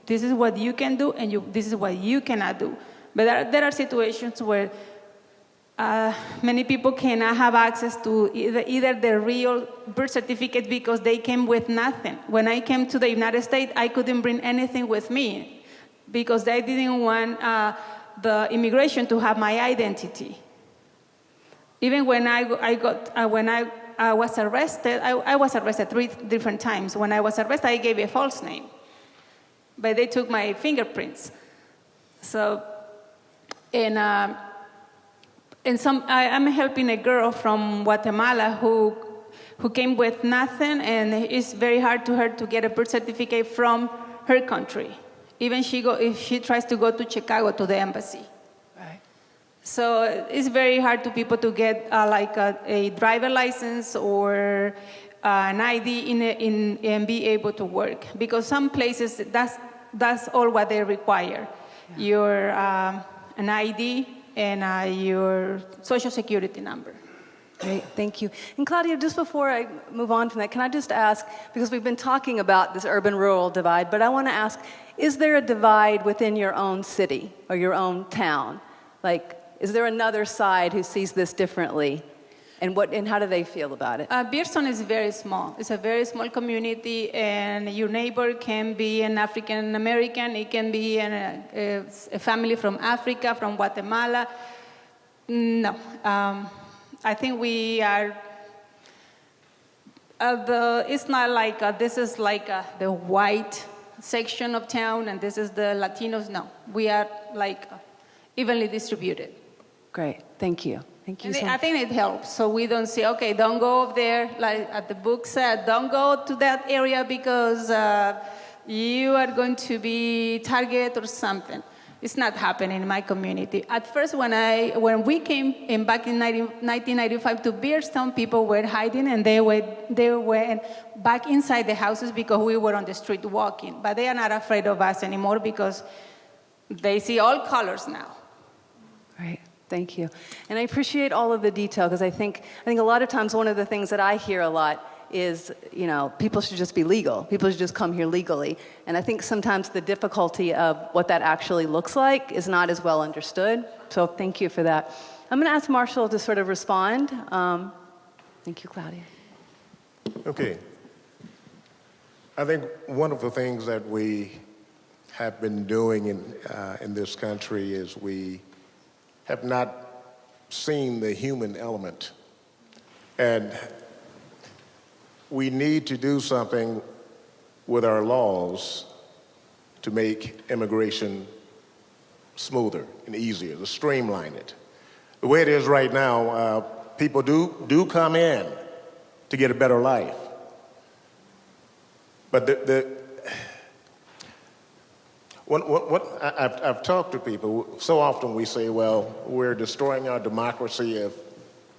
S13: this is what you can do, and this is what you cannot do. But there are situations where many people cannot have access to either the real birth certificate because they came with nothing. When I came to the United States, I couldn't bring anything with me because they didn't want the immigration to have my identity. Even when I was arrested, I was arrested 3 different times. When I was arrested, I gave a false name, but they took my fingerprints. So, I'm helping a girl from Guatemala who came with nothing, and it's very hard to her to get a birth certificate from her country. Even if she tries to go to Chicago to the embassy. Right. So it's very hard to people to get a driver license or an ID and be able to work, because some places that's all what they require. Yeah. Your an ID and your Social Security number.
S2: Great, thank you. And Claudia, just before I move on from that, can I just ask, because we've been talking about this urban-rural divide, but I want to ask, is there a divide within your own city or your own town? Like, is there another side who sees this differently? And how do they feel about it?
S13: Beardstone is very small. It's a very small community, and your neighbor can be an African American. It can be a family from Africa, from Guatemala. No, I think we are. It's not like this is like the white section of town, and this is the Latinos. No, we are like evenly distributed.
S2: Great, thank you. Thank you so much.
S13: I think it helps, so we don't say, okay, don't go up there, like at the book said, don't go to that area because you are going to be targeted or something. It's not happening in my community. At first, when we came in back in 1995 to Beardstone, people were hiding and they were back inside the houses because we were on the street walking. But they are not afraid of us anymore because they see all colors now.
S2: Right. Thank you. And I appreciate all of the detail, because I think a lot of times one of the things that I hear a lot is, people should just be legal. People should just come here legally. And I think sometimes the difficulty of what that actually looks like is not as well understood. So thank you for that. I'm going to ask Marshall to sort of respond. Thank you, Claudia.
S7: Okay. I think one of the things that we have been doing in this country is we have not seen the human element. And we need to do something with our laws to make immigration smoother and easier, to streamline it. The way it is right now, people do come in to get a better life. I've talked to people. So often we say, well, we're destroying our democracy if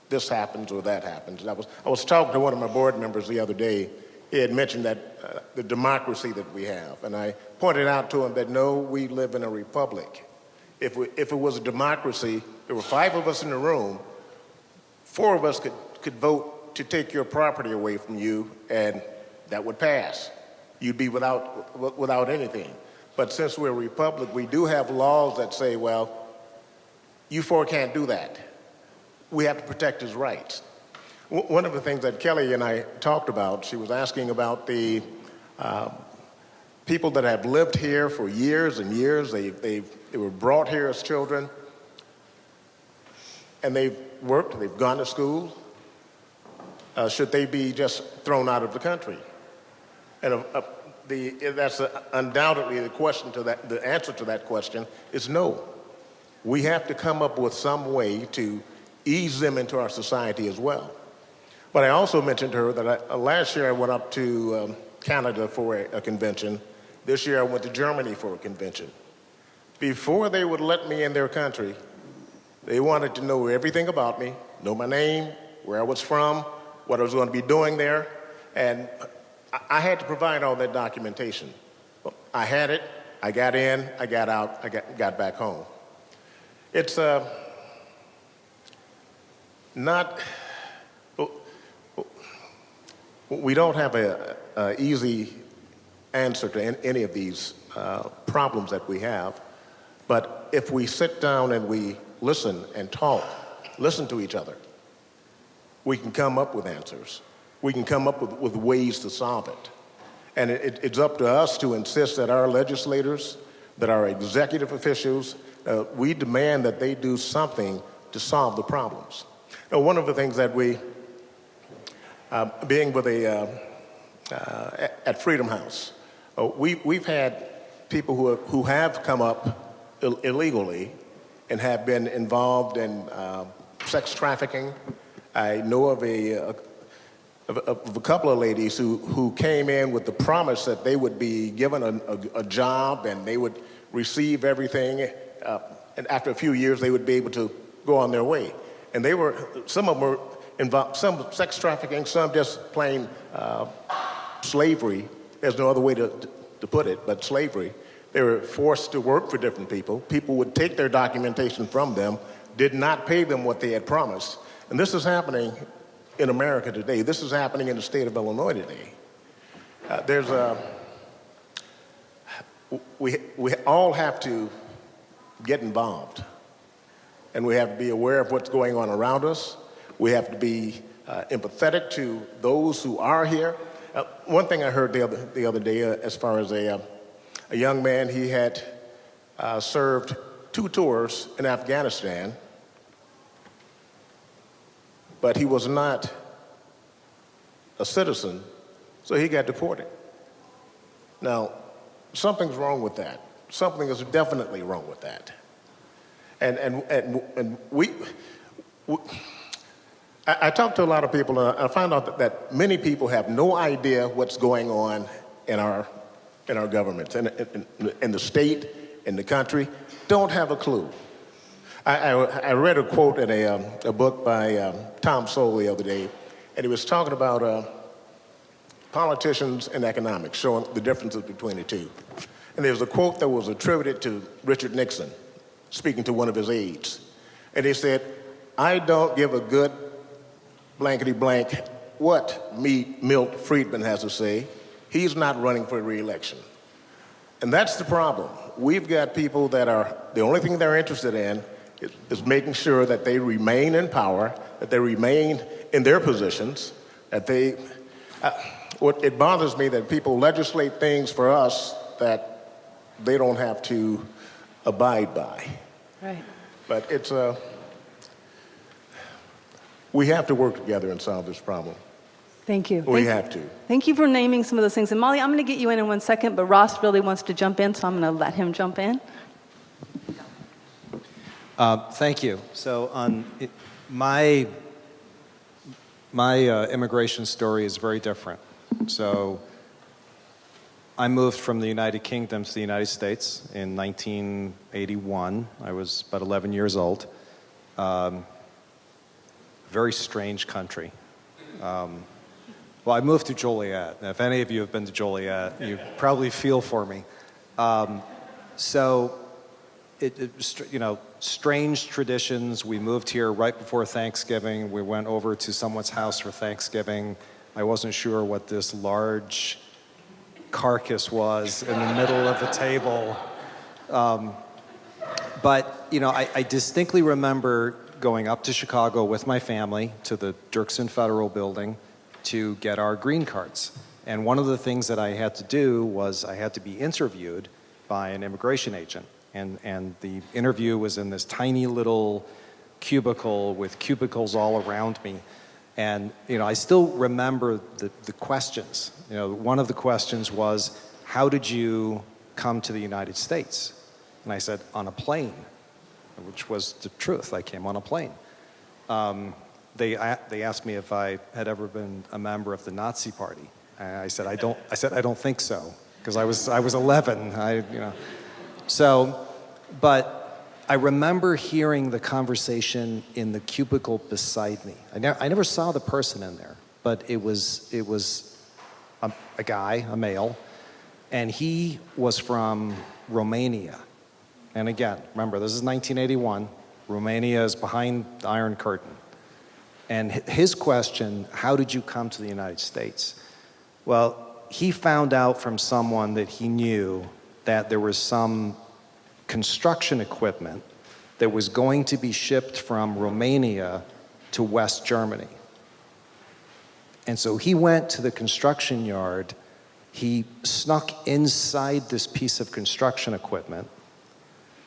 S7: this happens or that happens. I was talking to one of my board members the other day. He had mentioned that the democracy that we have. And I pointed out to him that, no, we live in a republic. If it was a democracy, there were 5 of us in the room, 4 of us could vote to take your property away from you, and that would pass. You'd be without anything. But since we're a republic, we do have laws that say, well, you 4 can't do that. We have to protect his rights. One of the things that Kelli and I talked about, she was asking about the people that have lived here for years and years. They were brought here as children, and they've worked, they've gone to school. Should they be just thrown out of the country? And that's undoubtedly the answer to that question is no. We have to come up with some way to ease them into our society as well. But I also mentioned to her that last year I went up to Canada for a convention. This year I went to Germany for a convention. Before they would let me in their country, they wanted to know everything about me, know my name, where I was from, what I was going to be doing there, and I had to provide all that documentation. I had it, I got in, I got out, I got back home. It's not, we don't have an easy answer to any of these problems that we have, but if we sit down and we listen and talk, listen to each other, we can come up with answers. We can come up with ways to solve it. And it's up to us to insist that our legislators, that our executive officials, we demand that they do something to solve the problems. Now, one of the things that we, being with at Freedom House, we've had people who have come up illegally and have been involved in sex trafficking. I know of a couple of ladies who came in with the promise that they would be given a job and they would receive everything, and after a few years they would be able to go on their way. And some of them were involved, some sex trafficking, some just plain slavery. There's no other way to put it, but slavery. They were forced to work for different people. People would take their documentation from them, did not pay them what they had promised. And this is happening in America today. This is happening in the state of Illinois today. We all have to get involved, and we have to be aware of what's going on around us. We have to be empathetic to those who are here. One thing I heard the other day, as far as a young man, he had served 2 tours in Afghanistan, but he was not a citizen, so he got deported. Now, something's wrong with that. Something is definitely wrong with that. And I talked to a lot of people, and I found out that many people have no idea what's going on in our government, in the state, in the country, don't have a clue. I read a quote in a book by Tom Sowell the other day, and he was talking about politicians and economics, showing the differences between the two. And there was a quote that was attributed to Richard Nixon, speaking to one of his aides. And he said, "I don't give a good blankety blank what Milt Friedman has to say. He's not running for re-election." And that's the problem. We've got people that are, the only thing they're interested in is making sure that they remain in power, that they remain in their positions, that they, it bothers me that people legislate things for us that they don't have to abide by.
S2: Right.
S7: But it's we have to work together and solve this problem.
S2: Thank you.
S7: We have to.
S2: Thank you for naming some of those things. And Molly, I'm going to get you in 1 second, but Ross really wants to jump in, so I'm going to let him jump in.
S4: Thank you. So my immigration story is very different. So I moved from the United Kingdom to the United States in 1981. I was about 11 years old. Very strange country. Well, I moved to Joliet. Now, if any of you have been to Joliet, you probably feel for me. So, strange traditions. We moved here right before Thanksgiving. We went over to someone's house for Thanksgiving. I wasn't sure what this large carcass was in the middle of the table. But, I distinctly remember going up to Chicago with my family to the Dirksen Federal Building to get our green cards. And one of the things that I had to do was I had to be interviewed by an immigration agent. And the interview was in this tiny little cubicle with cubicles all around me. And, I still remember the questions. One of the questions was, how did you come to the United States? And I said, on a plane, which was the truth. I came on a plane. They asked me if I had ever been a member of the Nazi Party. And I said, I don't think so, because I was 11. But I remember hearing the conversation in the cubicle beside me. I never saw the person in there, but it was a guy, a male, and he was from Romania. And again, remember, this is 1981. Romania is behind the Iron Curtain. And his question, how did you come to the United States? Well, he found out from someone that he knew that there was some construction equipment that was going to be shipped from Romania to West Germany. And so he went to the construction yard. He snuck inside this piece of construction equipment.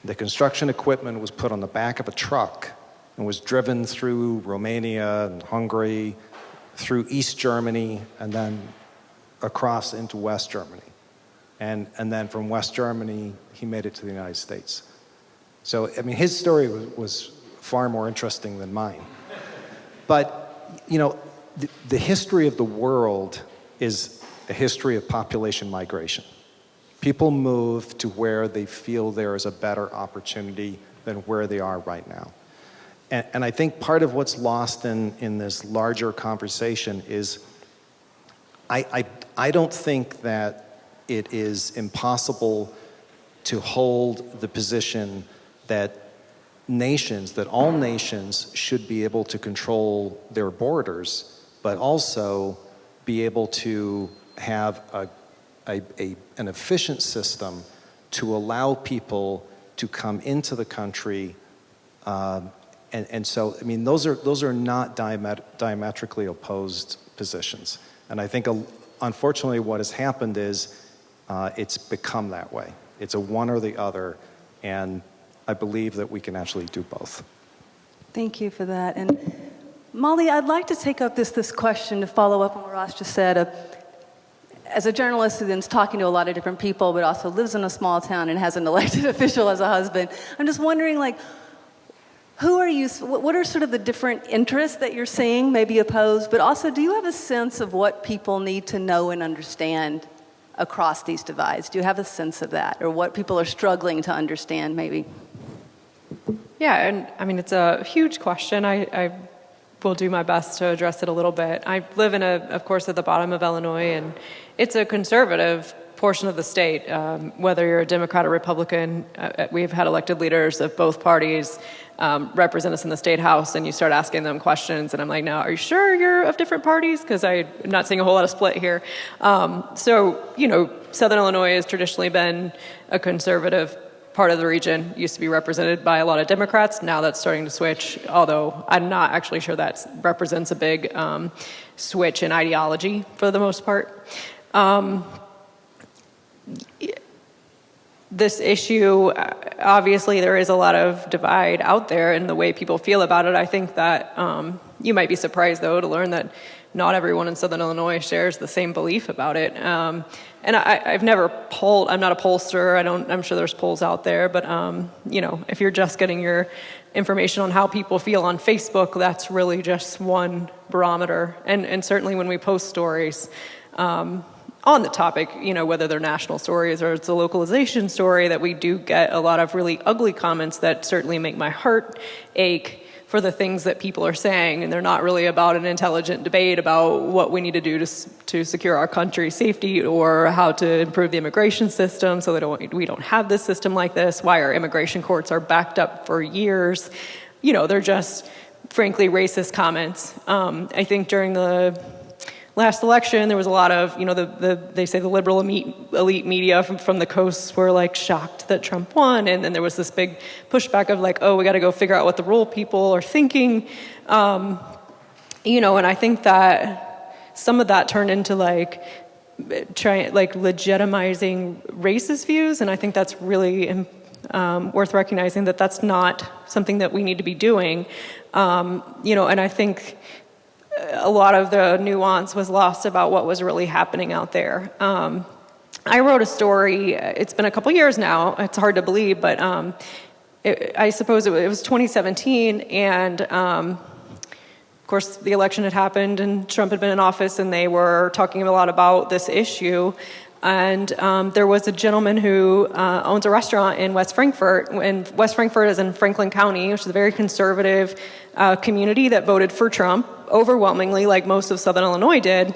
S4: The construction equipment was put on the back of a truck and was driven through Romania and Hungary, through East Germany, and then across into West Germany. And then from West Germany, he made it to the United States. So, his story was far more interesting than mine. But, the history of the world is a history of population migration. People move to where they feel there is a better opportunity than where they are right now. And I think part of what's lost in this larger conversation is I don't think that it is impossible to hold the position that all nations should be able to control their borders, but also be able to have an efficient system to allow people to come into the country. And so, those are not diametrically opposed positions. And I think, unfortunately, what has happened is it's become that way. It's a one or the other, and I believe that we can actually do both.
S2: Thank you for that. And Molly, I'd like to take up this question to follow up on what Ross just said. As a journalist who then's talking to a lot of different people, but also lives in a small town and has an elected official as a husband, I'm just wondering, who are you, what are sort of the different interests that you're seeing, maybe opposed, but also do you have a sense of what people need to know and understand across these divides? Do you have a sense of that, or what people are struggling to understand, maybe?
S6: Yeah, and it's a huge question. I will do my best to address it a little bit. I live of course, at the bottom of Illinois, and it's a conservative portion of the state. Whether you're a Democrat or Republican, we've had elected leaders of both parties represent us in the state house, and you start asking them questions, and I'm like, now, are you sure you're of different parties? Because I'm not seeing a whole lot of split here. Southern Illinois has traditionally been a conservative part of the region, used to be represented by a lot of Democrats. Now that's starting to switch, although I'm not actually sure that represents a big switch in ideology for the most part. This issue, obviously there is a lot of divide out there in the way people feel about it. I think that you might be surprised, though, to learn that not everyone in Southern Illinois shares the same belief about it. And I've never polled, I'm not a pollster, I'm sure there's polls out there, but if you're just getting your information on how people feel on Facebook, that's really just one barometer. And certainly when we post stories, on the topic, whether they're national stories or it's a localization story, that we do get a lot of really ugly comments that certainly make my heart ache for the things that people are saying, and they're not really about an intelligent debate about what we need to do to secure our country's safety or how to improve the immigration system so that we don't have this system like this, why our immigration courts are backed up for years. They're just, frankly, racist comments. I think during the last election, there was a lot of, they say the liberal elite media from the coasts were like shocked that Trump won, and then there was this big pushback of like, oh, we got to go figure out what the rural people are thinking, and I think that some of that turned into legitimizing racist views, and I think that's really worth recognizing that that's not something that we need to be doing, and I think a lot of the nuance was lost about what was really happening out there. I wrote a story, it's been a couple years now, it's hard to believe, but I suppose it was 2017, and of course the election had happened and Trump had been in office, and they were talking a lot about this issue. And there was a gentleman who owns a restaurant in West Frankfort, and West Frankfort is in Franklin County, which is a very conservative community that voted for Trump overwhelmingly, like most of Southern Illinois did.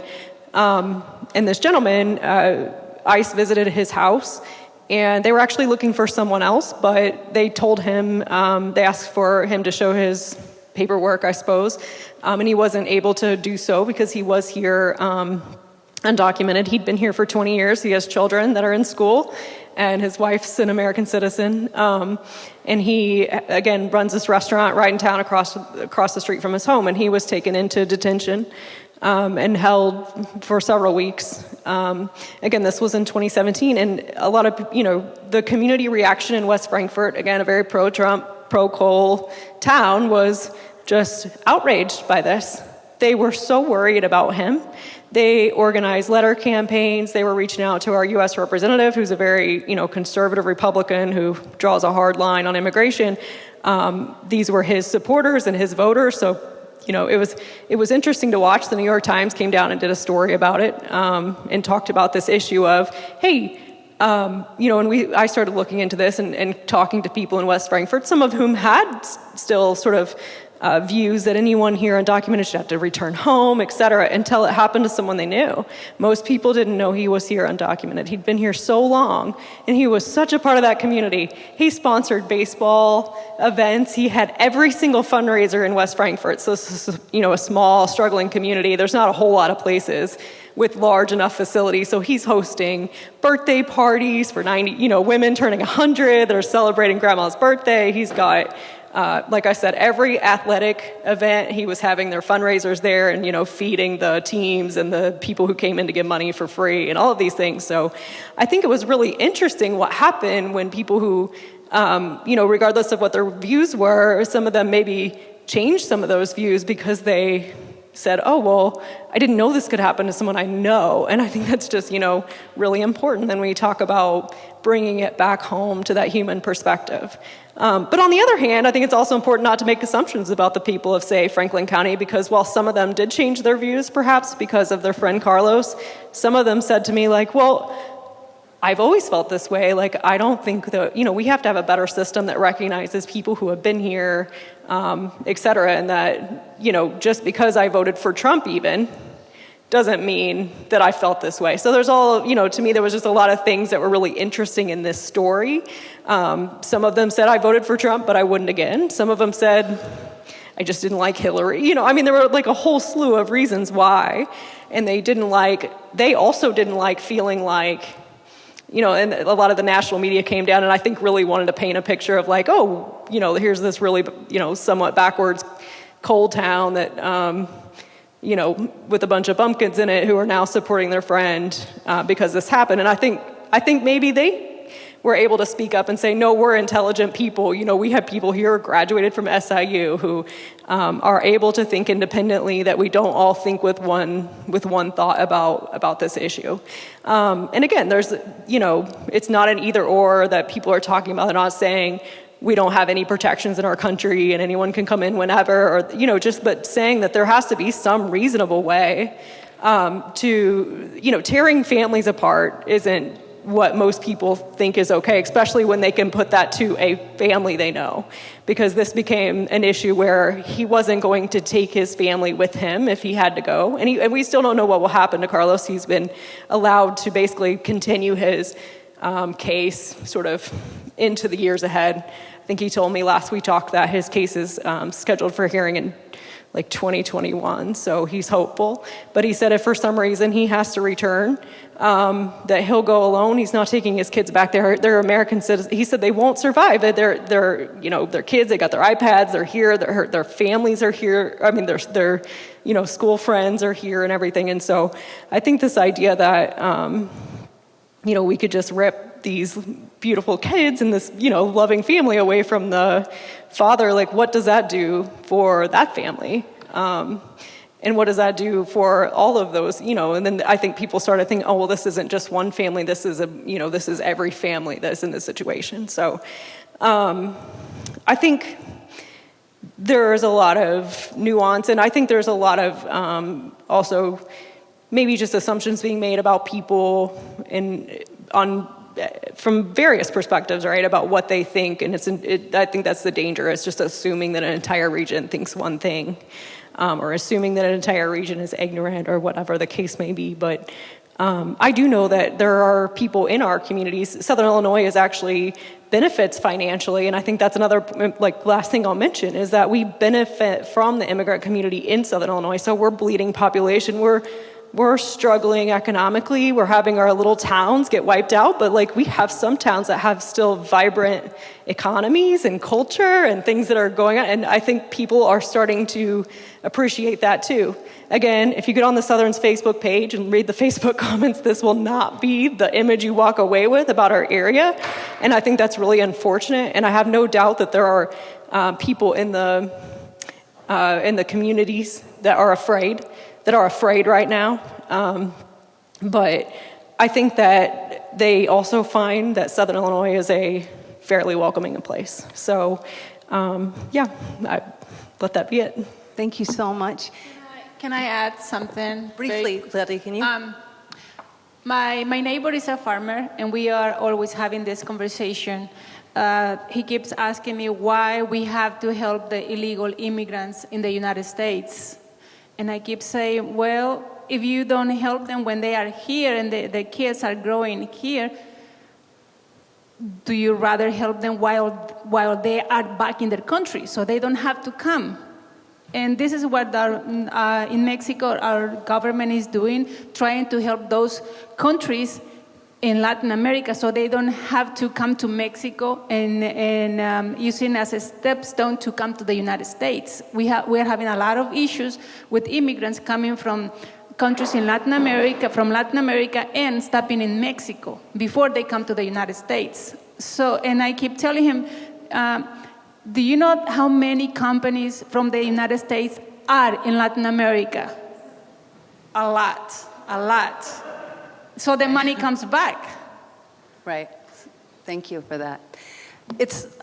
S6: And this gentleman, ICE visited his house, and they were actually looking for someone else, but they told him, they asked for him to show his paperwork, I suppose, and he wasn't able to do so because he was here undocumented. He'd been here for 20 years. He has children that are in school, and his wife's an American citizen. And he, again, runs this restaurant right in town across the street from his home, and he was taken into detention and held for several weeks. Again, this was in 2017, and a lot of, the community reaction in West Frankfort, again, a very pro-Trump, pro-coal town, was just outraged by this. They were so worried about him. They organized letter campaigns. They were reaching out to our U.S. representative, who's a very, conservative Republican who draws a hard line on immigration. These were his supporters and his voters. So, it was interesting to watch. The New York Times came down and did a story about it and talked about this issue of, hey, and I started looking into this and talking to people in West Frankfort, some of whom had still sort of views that anyone here undocumented should have to return home, et cetera, until it happened to someone they knew. Most people didn't know he was here undocumented. He'd been here so long, and he was such a part of that community. He sponsored baseball events. He had every single fundraiser in West Frankfort. So this is, a small, struggling community. There's not a whole lot of places with large enough facilities. So he's hosting birthday parties for 90, women turning 100 that are celebrating grandma's birthday. He's got like I said, every athletic event, he was having their fundraisers there and, feeding the teams and the people who came in to give money for free and all of these things. So I think it was really interesting what happened when people who, regardless of what their views were, some of them maybe changed some of those views because they said, oh, well, I didn't know this could happen to someone I know. And I think that's just, really important when we talk about bringing it back home to that human perspective. But on the other hand, I think it's also important not to make assumptions about the people of, say, Franklin County, because while some of them did change their views, perhaps because of their friend Carlos, some of them said to me, like, well, I've always felt this way. Like, I don't think that, we have to have a better system that recognizes people who have been here, et cetera, and that, just because I voted for Trump even doesn't mean that I felt this way. So there's all, to me, there was just a lot of things that were really interesting in this story. Some of them said, I voted for Trump, but I wouldn't again. Some of them said, I just didn't like Hillary. There were like a whole slew of reasons why. And they also didn't like feeling like, and a lot of the national media came down and I think really wanted to paint a picture of like, oh, here's this really, somewhat backwards coal town that, with a bunch of bumpkins in it who are now supporting their friend because this happened. And I think maybe they were able to speak up and say, no, we're intelligent people. We have people here who graduated from SIU who are able to think independently, that we don't all think with one thought about this issue. And again, there's, it's not an either or that people are talking about. They're not saying we don't have any protections in our country and anyone can come in whenever, or, but saying that there has to be some reasonable way Tearing families apart isn't what most people think is okay, especially when they can put that to a family they know. Because this became an issue where he wasn't going to take his family with him if he had to go. And we still don't know what will happen to Carlos. He's been allowed to basically continue his case sort of into the years ahead. I think he told me last we talked that his case is scheduled for hearing in like 2021, so he's hopeful. But he said if for some reason he has to return, that he'll go alone. He's not taking his kids back there. They're American citizens. He said they won't survive. They're kids. They got their iPads. They're here. Their families are here. I mean, their school friends are here and everything. And so I think this idea that we could just rip these beautiful kids and this loving family away from the father, like what does that do for that family? And what does that do for all of those, and then I think people started thinking, oh, well, this isn't just one family, this is this is every family that's in this situation. So I think there's a lot of nuance, and I think there's a lot of also maybe just assumptions being made about people from various perspectives, right, about what they think, and I think that's the danger, is just assuming that an entire region thinks one thing, or assuming that an entire region is ignorant, or whatever the case may be. But I do know that there are people in our communities. Southern Illinois is actually benefits financially, and I think that's another last thing I'll mention, is that we benefit from the immigrant community in Southern Illinois. So we're bleeding population. We're struggling economically. We're having our little towns get wiped out, but we have some towns that have still vibrant economies and culture and things that are going on. And I think people are starting to appreciate that too. Again, if you get on the Southern's Facebook page and read the Facebook comments, this will not be the image you walk away with about our area. And I think that's really unfortunate. And I have no doubt that there are people in the communities that are afraid right now. But I think that they also find that Southern Illinois is a fairly welcoming place. So, I let that be it.
S2: Thank you so much.
S13: Can I add something?
S2: Briefly, Claudia, can you?
S13: My neighbor is a farmer, and we are always having this conversation. He keeps asking me why we have to help the illegal immigrants in the United States. And I keep saying, well, if you don't help them when they are here and the kids are growing here, do you rather help them while they are back in their country so they don't have to come? And this is what in Mexico our government is doing, trying to help those countries in Latin America so they don't have to come to Mexico and using as a stepstone to come to the United States. We're having a lot of issues with immigrants coming from countries in Latin America, and stopping in Mexico before they come to the United States. So, and I keep telling him, do you know how many companies from the United States are in Latin America? A lot. So the money comes back.
S2: Right. Thank you for that.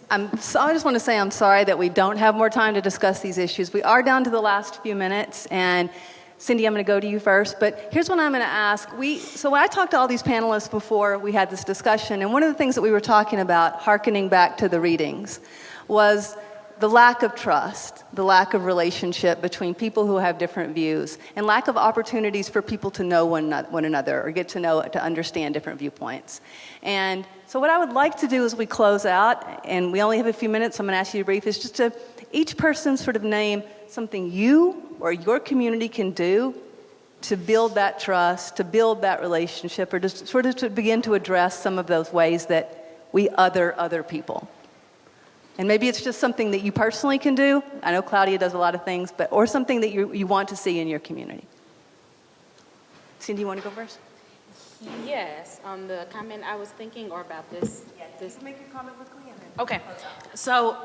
S2: I just want to say I'm sorry that we don't have more time to discuss these issues. We are down to the last few minutes, and Cindy, I'm going to go to you first, but here's what I'm going to ask. So when I talked to all these panelists before we had this discussion, and one of the things that we were talking about, hearkening back to the readings, was the lack of trust, the lack of relationship between people who have different views, and lack of opportunities for people to know one another or to understand different viewpoints. And so what I would like to do as we close out, and we only have a few minutes, so I'm going to ask you to brief, is just to each person sort of name something you or your community can do to build that trust, to build that relationship, or just sort of to begin to address some of those ways that we other people. And maybe it's just something that you personally can do. I know Claudia does a lot of things, or something that you want to see in your community. Cindy, you want to go first?
S5: Yes, on the comment I was thinking, or about this.
S2: Just make your comment with Claudia.
S5: Okay, so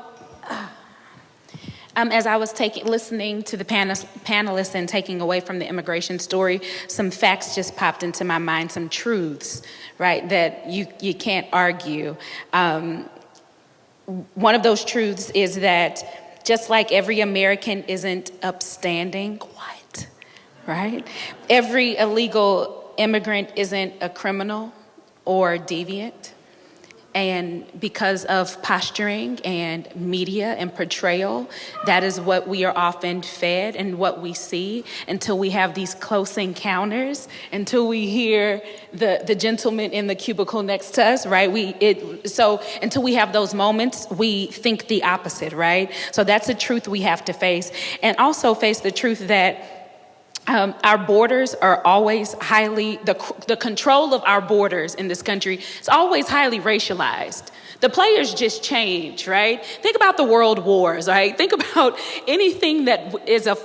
S5: as I was listening to the panelists and taking away from the immigration story, some facts just popped into my mind, some truths, right, that you can't argue. One of those truths is that just like every American isn't upstanding, right? Every illegal immigrant isn't a criminal or deviant. And because of posturing and media and portrayal, that is what we are often fed and what we see until we have these close encounters, until we hear the gentleman in the cubicle next to us, right? So until we have those moments, we think the opposite, right? So that's a truth we have to face. And also face the truth that our borders are always the control of our borders in this country is always highly racialized. The players just change, right? Think about the world wars, right? Think about anything that is a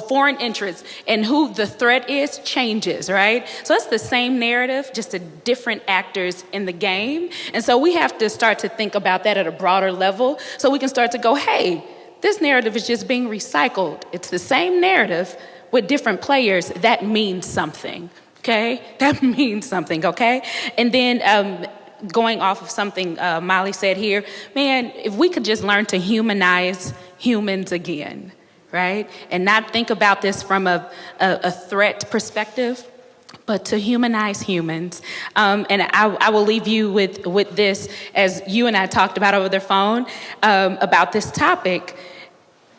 S5: foreign interest and who the threat is changes, right? So it's the same narrative, just a different actors in the game. And so we have to start to think about that at a broader level so we can start to go, hey, this narrative is just being recycled. It's the same narrative with different players. That means something, okay? That means something, okay? And then going off of something Molly said here, man, if we could just learn to humanize humans again, right? And not think about this from a threat perspective, but to humanize humans. And I will leave you with this, as you and I talked about over the phone, about this topic.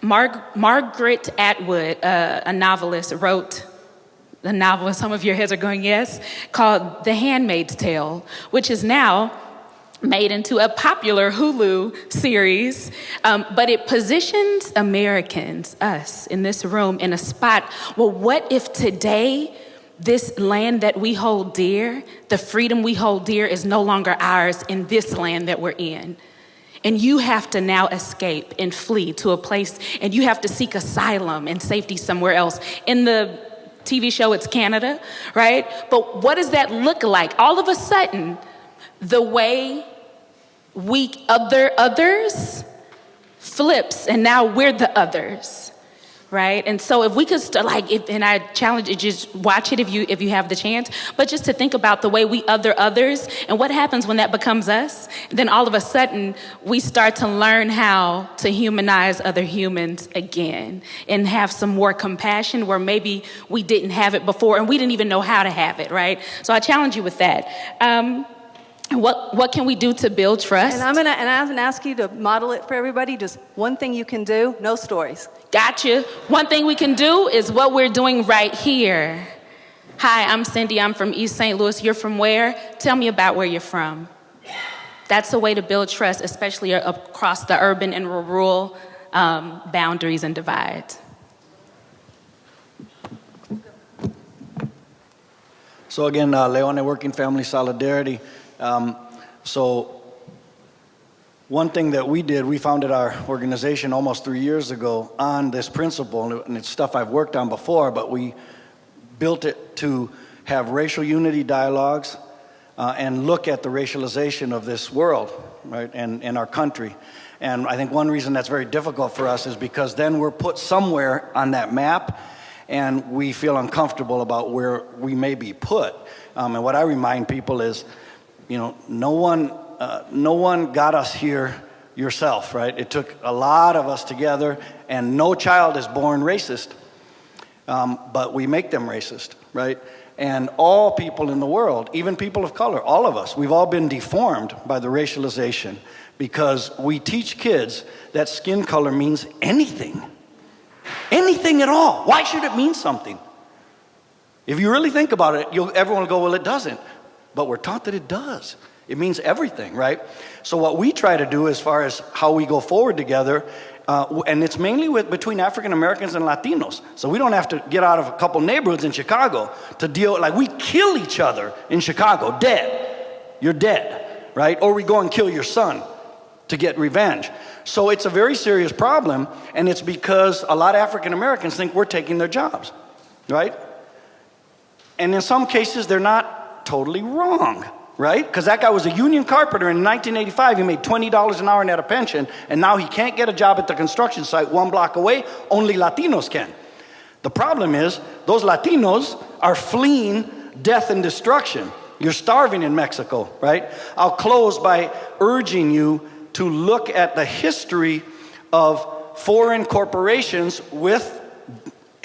S5: Margaret Atwood, a novelist, wrote the novel, some of your heads are going yes, called The Handmaid's Tale, which is now made into a popular Hulu series, but it positions Americans, us in this room, in a spot. Well, what if today this land that we hold dear, the freedom we hold dear, is no longer ours in this land that we're in? And you have to now escape and flee to a place, and you have to seek asylum and safety somewhere else. In the TV show, it's Canada, right? But what does that look like? All of a sudden, the way we others flips, and now we're the others, right? And so if we could and I challenge you, just watch it if you have the chance, but just to think about the way we others and what happens when that becomes us. Then all of a sudden we start to learn how to humanize other humans again and have some more compassion where maybe we didn't have it before and we didn't even know how to have it, right? So I challenge you with that. What can we do to build trust?
S2: And I'm gonna ask you to model it for everybody. Just one thing you can do, no stories.
S5: Gotcha. One thing we can do is what we're doing right here. Hi, I'm Cindy. I'm from East St. Louis. You're from where? Tell me about where you're from. That's a way to build trust, especially across the urban and rural boundaries and divides.
S12: So again, Leone Working Family Solidarity. So one thing that we did, we founded our organization almost 3 years ago on this principle, and it's stuff I've worked on before, but we built it to have racial unity dialogues and look at the racialization of this world, right, and our country. And I think one reason that's very difficult for us is because then we're put somewhere on that map and we feel uncomfortable about where we may be put. And what I remind people is, you know, no one got us here yourself, right? It took a lot of us together, and no child is born racist, but we make them racist, right? And all people in the world, even people of color, all of us, we've all been deformed by the racialization because we teach kids that skin color means anything. Anything at all. Why should it mean something? If you really think about it, everyone will go, well, it doesn't. But we're taught that it does. It means everything, right? So what we try to do as far as how we go forward together, and it's mainly between African Americans and Latinos. So we don't have to get out of a couple neighborhoods in Chicago to deal, like we kill each other in Chicago, dead. You're dead, right? Or we go and kill your son to get revenge. So it's a very serious problem, and it's because a lot of African Americans think we're taking their jobs, right? And in some cases, they're not totally wrong, right? Because that guy was a union carpenter in 1985. He made $20 an hour and had a pension, and now he can't get a job at the construction site 1 block away. Only Latinos can. The problem is those Latinos are fleeing death and destruction. You're starving in Mexico, right? I'll close by urging you to look at the history of foreign corporations with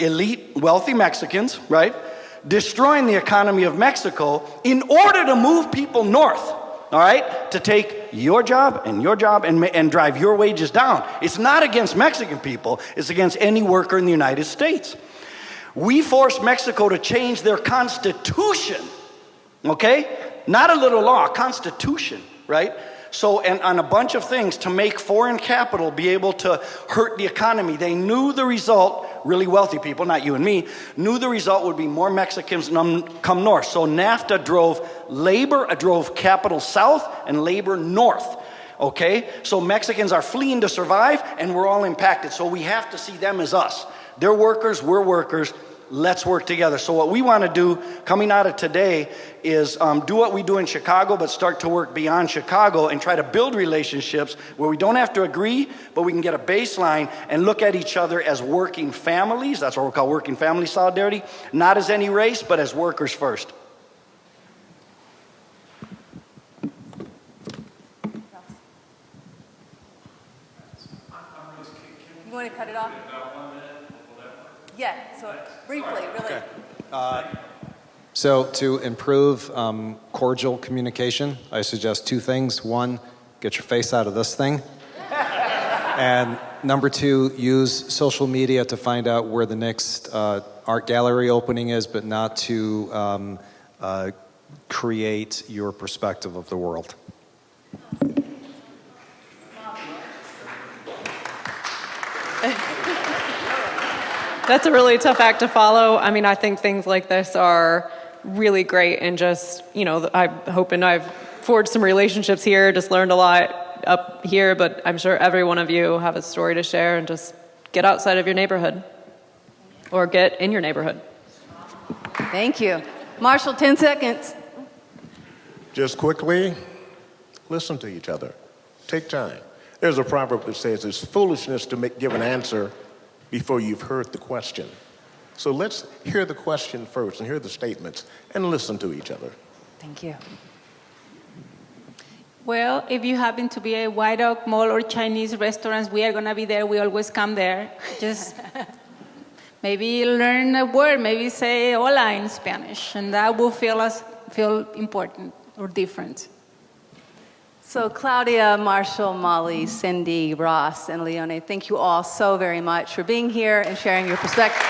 S12: elite, wealthy Mexicans, right? Destroying the economy of Mexico in order to move people north, all right? To take your job and drive your wages down. It's not against Mexican people, it's against any worker in the United States. We forced Mexico to change their constitution, okay? Not a little law, a constitution, right? So, and on a bunch of things to make foreign capital be able to hurt the economy. They knew the result, really wealthy people, not you and me, knew the result would be more Mexicans come north. So NAFTA drove capital south and labor north, okay? So Mexicans are fleeing to survive and we're all impacted. So we have to see them as us. They're workers, we're workers. Let's work together. So what we want to do coming out of today is do what we do in Chicago, but start to work beyond Chicago and try to build relationships where we don't have to agree, but we can get a baseline and look at each other as working families. That's what we call working family solidarity. Not as any race, but as workers first.
S2: You want to cut it off? Yeah, so briefly, really.
S4: Okay. So to improve cordial communication, I suggest two things. One, get your face out of this thing. And number two, use social media to find out where the next art gallery opening is, but not to create your perspective of the world.
S6: That's a really tough act to follow. I mean, I think things like this are really great, and just, you know, I'm hoping I've forged some relationships here, just learned a lot up here, but I'm sure every one of you have a story to share, and just get outside of your neighborhood or get in your neighborhood.
S2: Thank you. Marshall, 10 seconds.
S7: Just quickly, listen to each other. Take time. There's a proverb that says it's foolishness to give an answer before you've heard the question. So let's hear the question first and hear the statements and listen to each other.
S2: Thank you.
S13: Well, if you happen to be a White Oak Mall or Chinese restaurants, we are going to be there. We always come there. Just maybe learn a word, maybe say hola in Spanish, and that will feel important or different.
S2: So Claudia, Marshall, Molly, Cindy, Ross, and Leone, thank you all so very much for being here and sharing your perspective.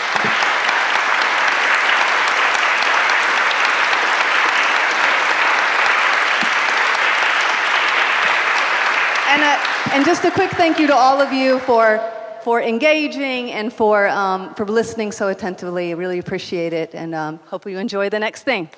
S2: And just a quick thank you to all of you for engaging and for listening so attentively. I really appreciate it, and hope you enjoy the next thing.